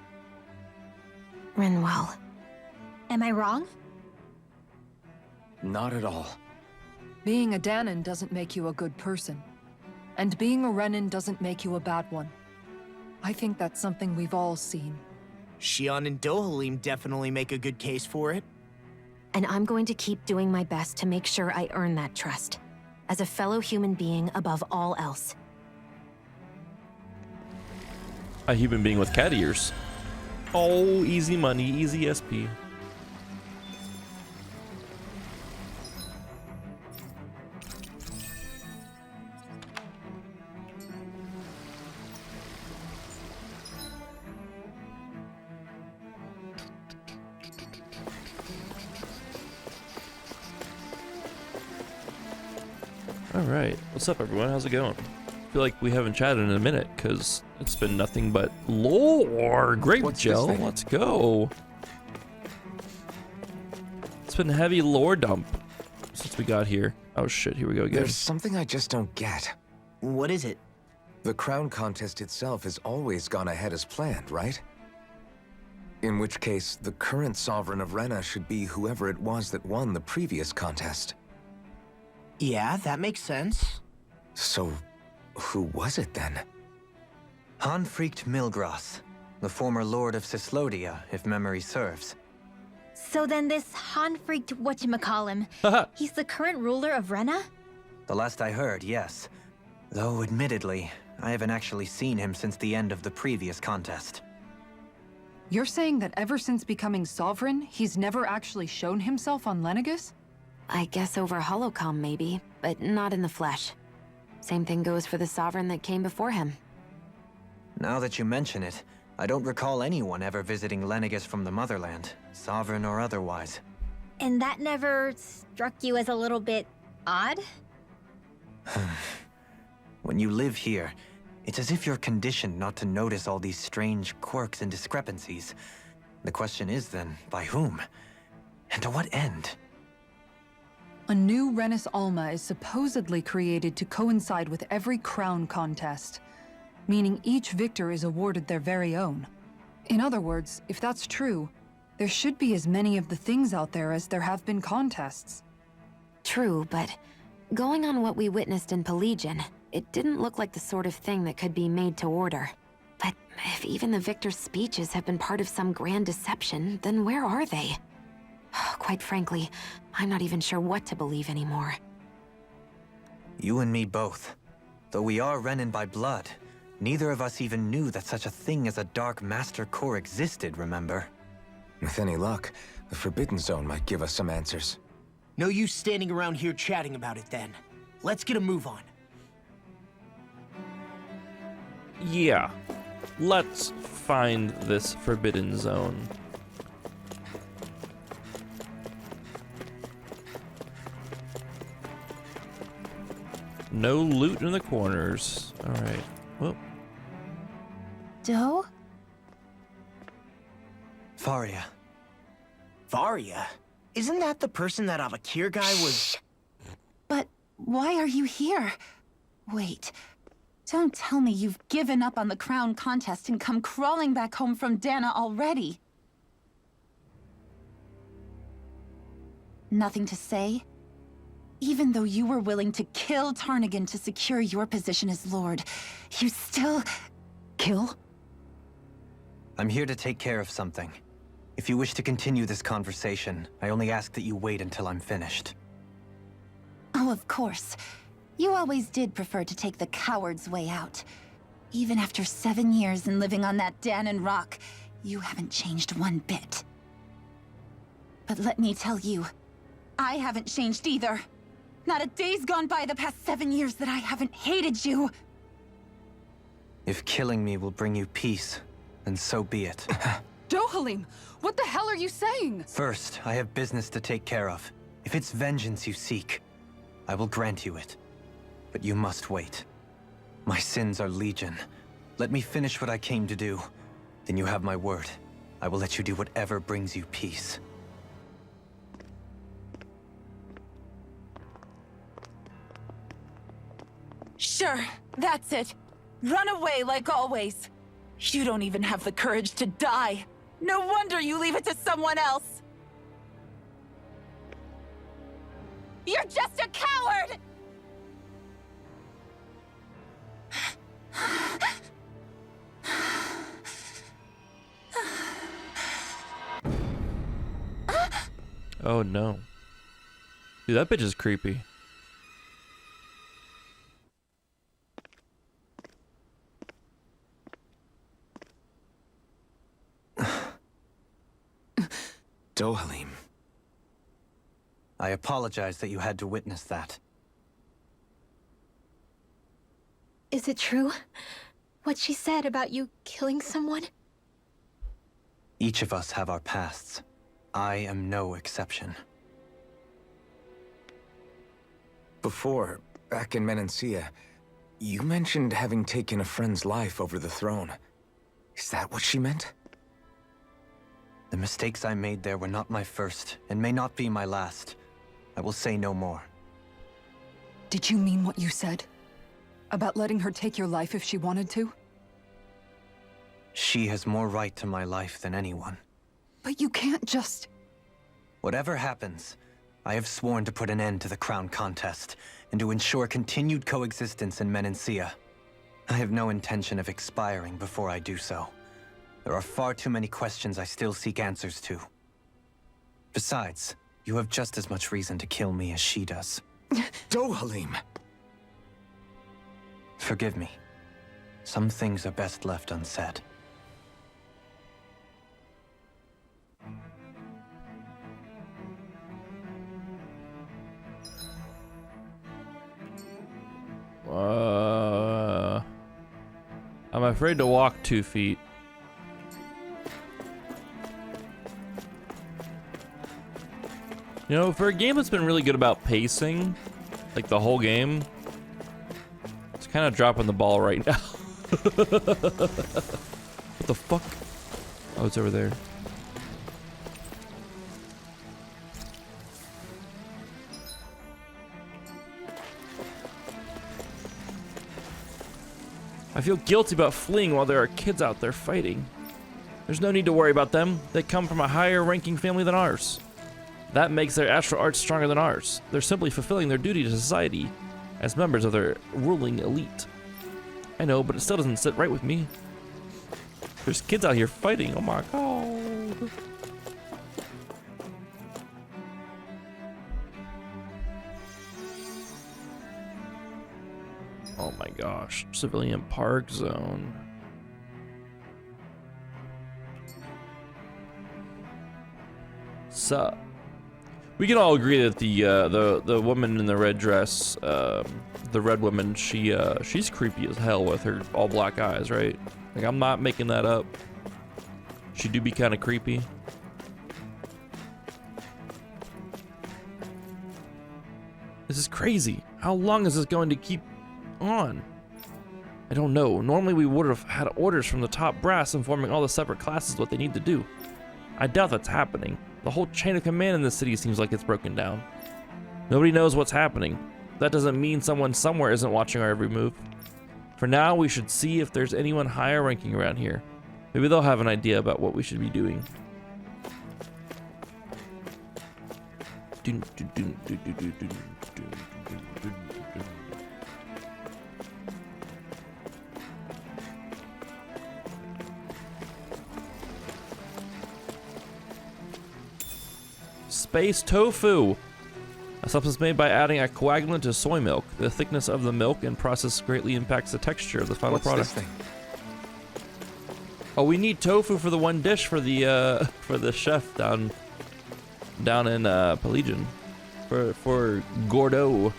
Rinwell. Am I wrong? Not at all. Being a Danan doesn't make you a good person. And being a Renan doesn't make you a bad one. I think that's something we've all seen. Shion and Dohalim definitely make a good case for it. And I'm going to keep doing my best to make sure I earn that trust. As a fellow human being above all else. A human being with cat ears. Oh, easy money, easy SP. Alright, what's up everyone? How's it going? I feel like we haven't chatted in a minute because it's been nothing but lore. Grape gel, let's go. It's been heavy lore dump since we got here. Oh shit, here we go again. There's something I just don't get. What is it? The crown contest itself has always gone ahead as planned, right? In which case, the current sovereign of Rena should be whoever it was that won the previous contest. Yeah, that makes sense. So, who was it then? Hanfricht Milgras, the former lord of Cislodia, if memory serves. So then this Hanfricht whatchamacallem, he's the current ruler of Rena? The last I heard, yes. Though, admittedly, I haven't actually seen him since the end of the previous contest. You're saying that ever since becoming sovereign, he's never actually shown himself on Lenegis? I guess over holocom maybe, but not in the flesh. Same thing goes for the sovereign that came before him. Now that you mention it, I don't recall anyone ever visiting Lenegis from the motherland, sovereign or otherwise. And that never struck you as a little bit odd? When you live here, It's as if you're conditioned not to notice all these strange quirks and discrepancies. The question is then, by whom? And to what end? A new Renis Alma is supposedly created to coincide with every crown contest, meaning each victor is awarded their very own. In other words, if that's true, there should be as many of the things out there as there have been contests. True, but going on what we witnessed in Pelagian, it didn't look like the sort of thing that could be made to order. But if even the victor's speeches have been part of some grand deception, then where are they? Quite frankly, I'm not even sure what to believe anymore. You and me both. Though we are Renin by blood, neither of us even knew that such a thing as a Dark Master Core existed, remember? With any luck, the Forbidden Zone might give us some answers. No use standing around here chatting about it then. Let's get a move on. Yeah. Let's find this Forbidden Zone. No loot in the corners. Alright. Well. Doe? Faria. Varia? Isn't that the person that Avakir guy was... But why are you here? Wait. Don't tell me you've given up on the crown contest and come crawling back home from Dana already. Nothing to say? Even though you were willing to kill Tarnigan to secure your position as Lord, you still... Kill? I'm here to take care of something. If you wish to continue this conversation, I only ask that you wait until I'm finished. Oh, of course. You always did prefer to take the coward's way out. Even after 7 years and living on that Danon rock, you haven't changed one bit. But let me tell you, I haven't changed either. Not a day's gone by the past 7 years that I haven't hated you. If killing me will bring you peace, then so be it. Dohalim, what the hell are you saying? First, I have business to take care of. If it's vengeance you seek, I will grant you it. But you must wait. My sins are legion. Let me finish what I came to do. Then you have my word. I will let you do whatever brings you peace. Sure, that's it. Run away like always. You don't even have the courage to die. No wonder you leave it to someone else. You're just a coward! Oh no. Dude, that bitch is creepy. Dohalim. I apologize that you had to witness that. Is it true? What she said about you killing someone? Each of us have our pasts. I am no exception. Before, back in Menancia, you mentioned having taken a friend's life over the throne. Is that what she meant? The mistakes I made there were not my first, and may not be my last. I will say no more. Did you mean what you said? About letting her take your life if she wanted to? She has more right to my life than anyone. But you can't just... Whatever happens, I have sworn to put an end to the crown contest, and to ensure continued coexistence in Menancia. I have no intention of expiring before I do so. There are far too many questions I still seek answers to. Besides, you have just as much reason to kill me as she does. Dohalim! Forgive me. Some things are best left unsaid. I'm afraid to walk 2 feet. You know, for a game that's been really good about pacing, like the whole game, it's kind of dropping the ball right now. What the fuck? Oh, it's over there. I feel guilty about fleeing while there are kids out there fighting. There's no need to worry about them. They come from a higher ranking family than ours. That makes their astral arts stronger than ours. They're simply fulfilling their duty to society as members of their ruling elite. I know, but it still doesn't sit right with me. There's kids out here fighting. Oh my god. Oh my gosh. Civilian park zone. So, we can all agree that the woman in the red dress, the red woman, she's creepy as hell with her all black eyes, right? Like, I'm not making that up. She do be kind of creepy. This is crazy. How long is this going to keep on? I don't know. Normally we would have had orders from the top brass informing all the separate classes what they need to do. I doubt that's happening. The whole chain of command in this city seems like it's broken down. Nobody knows what's happening. That doesn't mean someone somewhere isn't watching our every move. For now, we should see if there's anyone higher ranking around here. Maybe they'll have an idea about what we should be doing. Space tofu. A substance made by adding a coagulant to soy milk. The thickness of the milk and process greatly impacts the texture of the final product. This thing? Oh, we need tofu for the one dish for the chef down in Pelagian. For Gordo.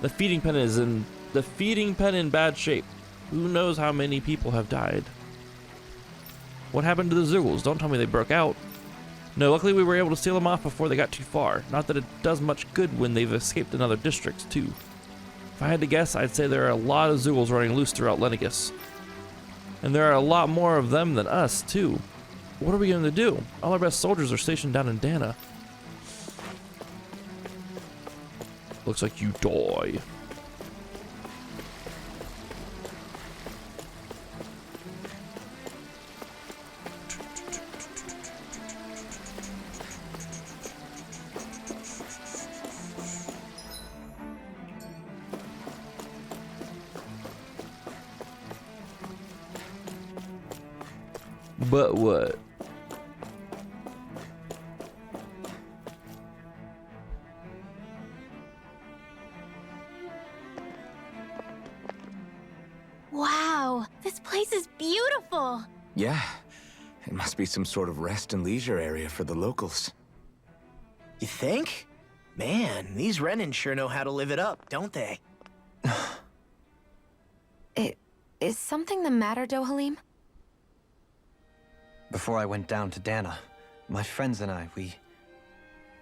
The feeding pen in bad shape. Who knows how many people have died? What happened to the Zoogles? Don't tell me they broke out. No, luckily we were able to steal them off before they got too far. Not that it does much good when they've escaped in other districts, too. If I had to guess, I'd say there are a lot of Zoogles running loose throughout Lenegus. And there are a lot more of them than us, too. What are we going to do? All our best soldiers are stationed down in Dana. Looks like you die. But what? Wow, this place is beautiful. Yeah. It must be some sort of rest and leisure area for the locals. You think? Man, these Renan sure know how to live it up, don't they? Is something the matter, Dohalim? Before I went down to Dana, my friends and I, we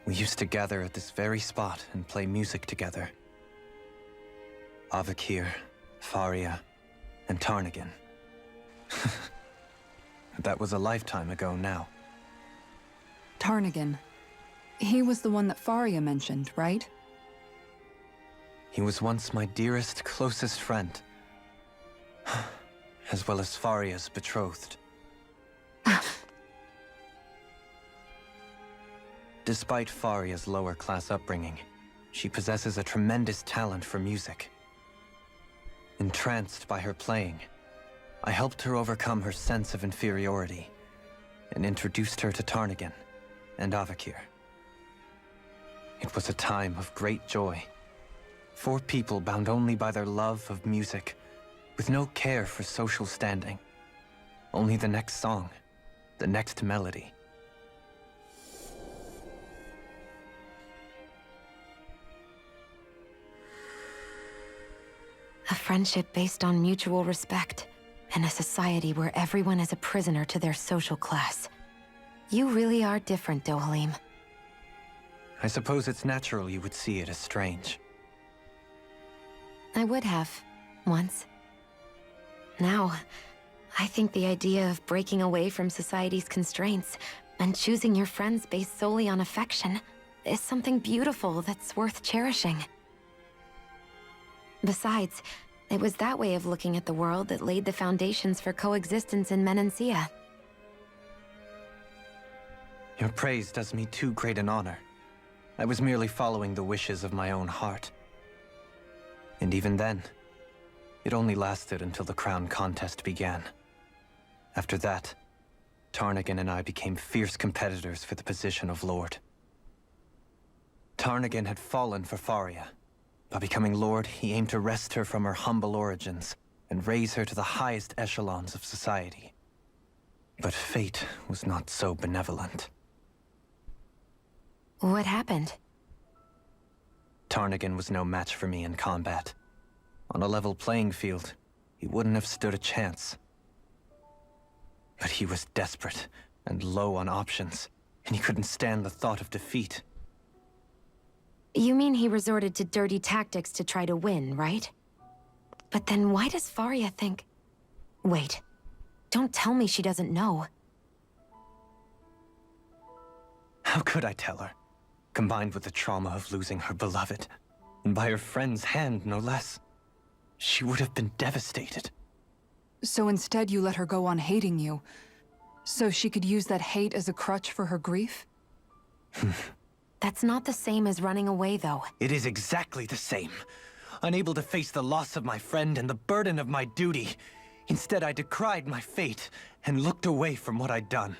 used to gather at this very spot and play music together. Avakir, Faria, and Tarnagan. That was a lifetime ago now. Tarnagan. He was the one that Faria mentioned, right? He was once my dearest, closest friend. As well as Faria's betrothed. Despite Faria's lower-class upbringing, she possesses a tremendous talent for music. Entranced by her playing, I helped her overcome her sense of inferiority and introduced her to Tarnagan and Avakir. It was a time of great joy. 4 people bound only by their love of music, with no care for social standing. Only the next song, the next melody. A friendship based on mutual respect, and a society where everyone is a prisoner to their social class. You really are different, Dohalim. I suppose it's natural you would see it as strange. I would have, once. Now, I think the idea of breaking away from society's constraints and choosing your friends based solely on affection is something beautiful that's worth cherishing. Besides, it was that way of looking at the world that laid the foundations for coexistence in Menancia. Your praise does me too great an honor. I was merely following the wishes of my own heart. And even then, it only lasted until the crown contest began. After that, Tarnagan and I became fierce competitors for the position of Lord. Tarnagan had fallen for Faria. By becoming Lord, he aimed to wrest her from her humble origins and raise her to the highest echelons of society. But fate was not so benevolent. What happened? Tarnagan was no match for me in combat. On a level playing field, he wouldn't have stood a chance. But he was desperate and low on options, and he couldn't stand the thought of defeat. You mean he resorted to dirty tactics to try to win, right? But then why does Faria think... Wait, don't tell me she doesn't know. How could I tell her? Combined with the trauma of losing her beloved, and by her friend's hand, no less. She would have been devastated. So instead you let her go on hating you, so she could use that hate as a crutch for her grief? That's not the same as running away, though. It is exactly the same. Unable to face the loss of my friend and the burden of my duty, instead I decried my fate and looked away from what I'd done.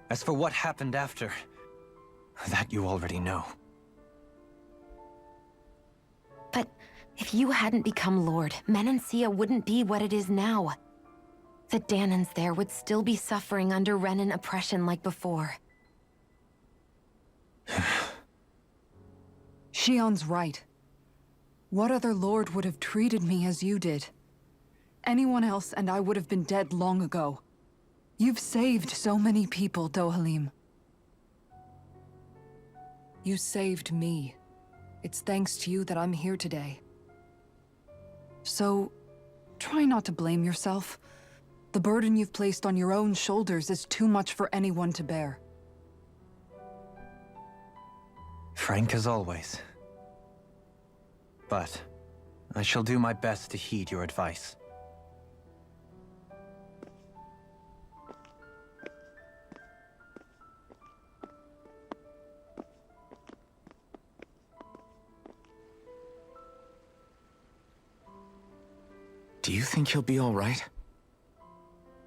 As for what happened after, that you already know. But if you hadn't become Lord, Menancia wouldn't be what it is now. The Danans there would still be suffering under Renan oppression like before. Shion's right. What other lord would have treated me as you did? Anyone else and I would have been dead long ago. You've saved so many people, Dohalim. You saved me. It's thanks to you that I'm here today. So, try not to blame yourself. The burden you've placed on your own shoulders is too much for anyone to bear. Frank as always. But I shall do my best to heed your advice. Do you think he'll be all right?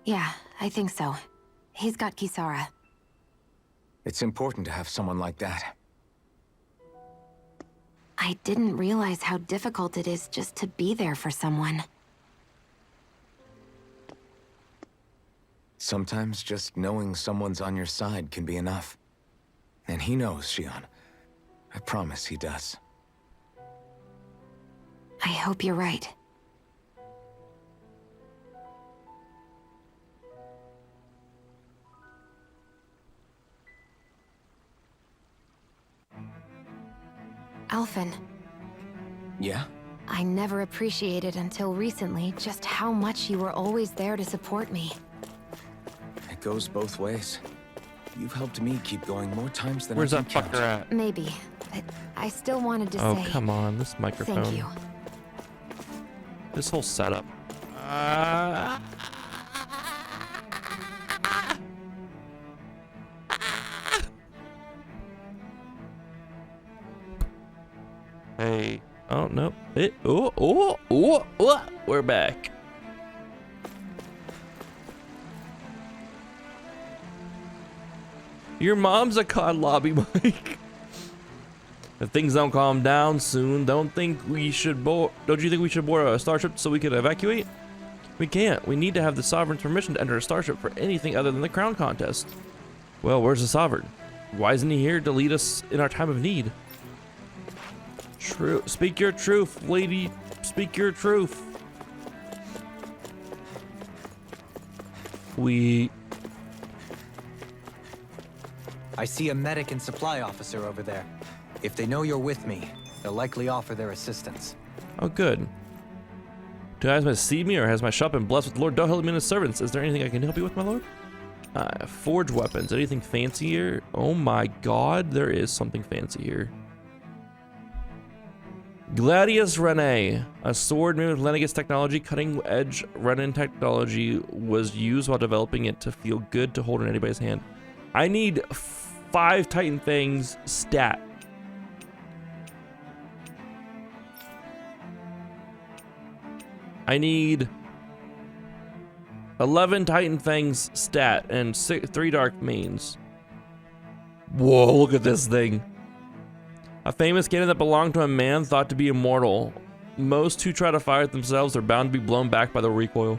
Yeah, I think so. He's got Kisara. It's important to have someone like that. I didn't realize how difficult it is just to be there for someone. Sometimes just knowing someone's on your side can be enough. And he knows, Shion. I promise he does. I hope you're right. Alphen. Yeah? I never appreciated until recently just how much you were always there to support me. It goes both ways. You've helped me keep going more times than Where's I that can fucker count. at? Maybe, but I still wanted to Oh, say... come on, this microphone. Thank you. This whole setup. Hey. Oh, no. We're back. Your mom's a COD lobby, Mike. If things don't calm down soon, don't you think we should board a starship so we could evacuate? We can't. We need to have the Sovereign's permission to enter a starship for anything other than the crown contest. Well, where's the Sovereign? Why isn't he here to lead us in our time of need? True. Speak your truth, lady. Speak your truth. I see a medic and supply officer over there. If they know you're with me, they'll likely offer their assistance. Oh, good. Do eyes may see me, or has my shop been blessed with Lord Dohel and his servants? Is there anything I can help you with, my lord? Forge weapons. Anything fancier? Oh my god, there is something fancy here. Gladius Rene, a sword made with Lenegis technology. Cutting-edge Renin technology was used while developing it to feel good to hold in anybody's hand. I need 5 Titan Fangs stat. I need 11 Titan Fangs stat and 3 Dark Manes. Whoa, look at this thing. A famous cannon that belonged to a man thought to be immortal. Most who try to fire it themselves are bound to be blown back by the recoil.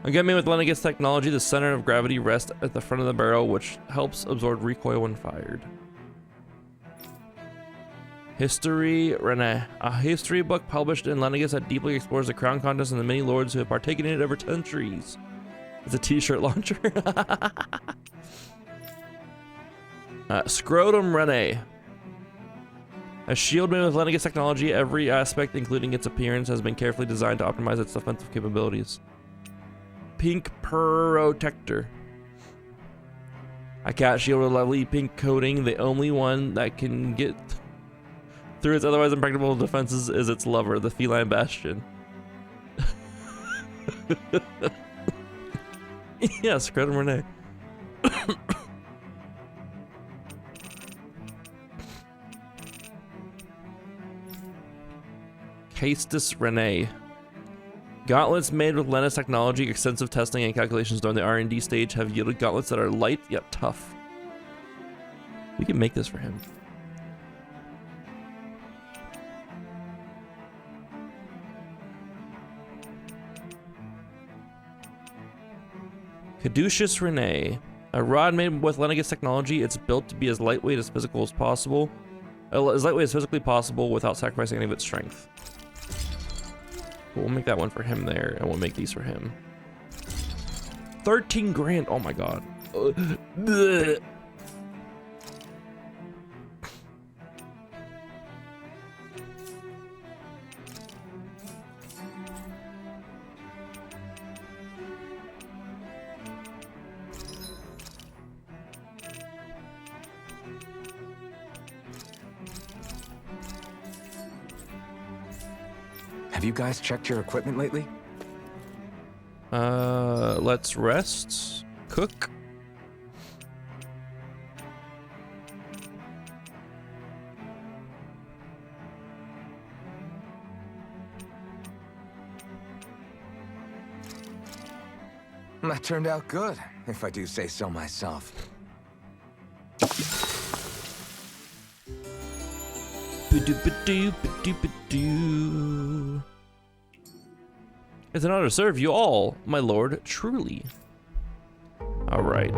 A gun made with Lenegis technology, the center of gravity rests at the front of the barrel, which helps absorb recoil when fired. History Rene. A history book published in Lenegis that deeply explores the crown contest and the many lords who have partaken in it over centuries. It's a t-shirt launcher. Scrotum Rene. A shield made with Lenegis technology. Every aspect, including its appearance, has been carefully designed to optimize its defensive capabilities. Pink Protector. A cat shield with a lovely pink coating. The only one that can get through its otherwise impregnable defenses is its lover, the feline bastion. Yeah, Scrotum Rene. Castus Rene. Gauntlets made with Lenegis technology. Extensive testing and calculations during the R&D stage have yielded gauntlets that are light yet tough. We can make this for him. Caduceus Rene. A rod made with Lenegis technology. It's built to be as lightweight as physical as possible. As lightweight as physically possible without sacrificing any of its strength. We'll make that one for him there, and we'll make these for him. 13 grand. Oh my god. Have you guys checked your equipment lately? Let's rest. Cook. That turned out good, if I do say so myself. It's an honor to serve you all, my lord, truly. All right.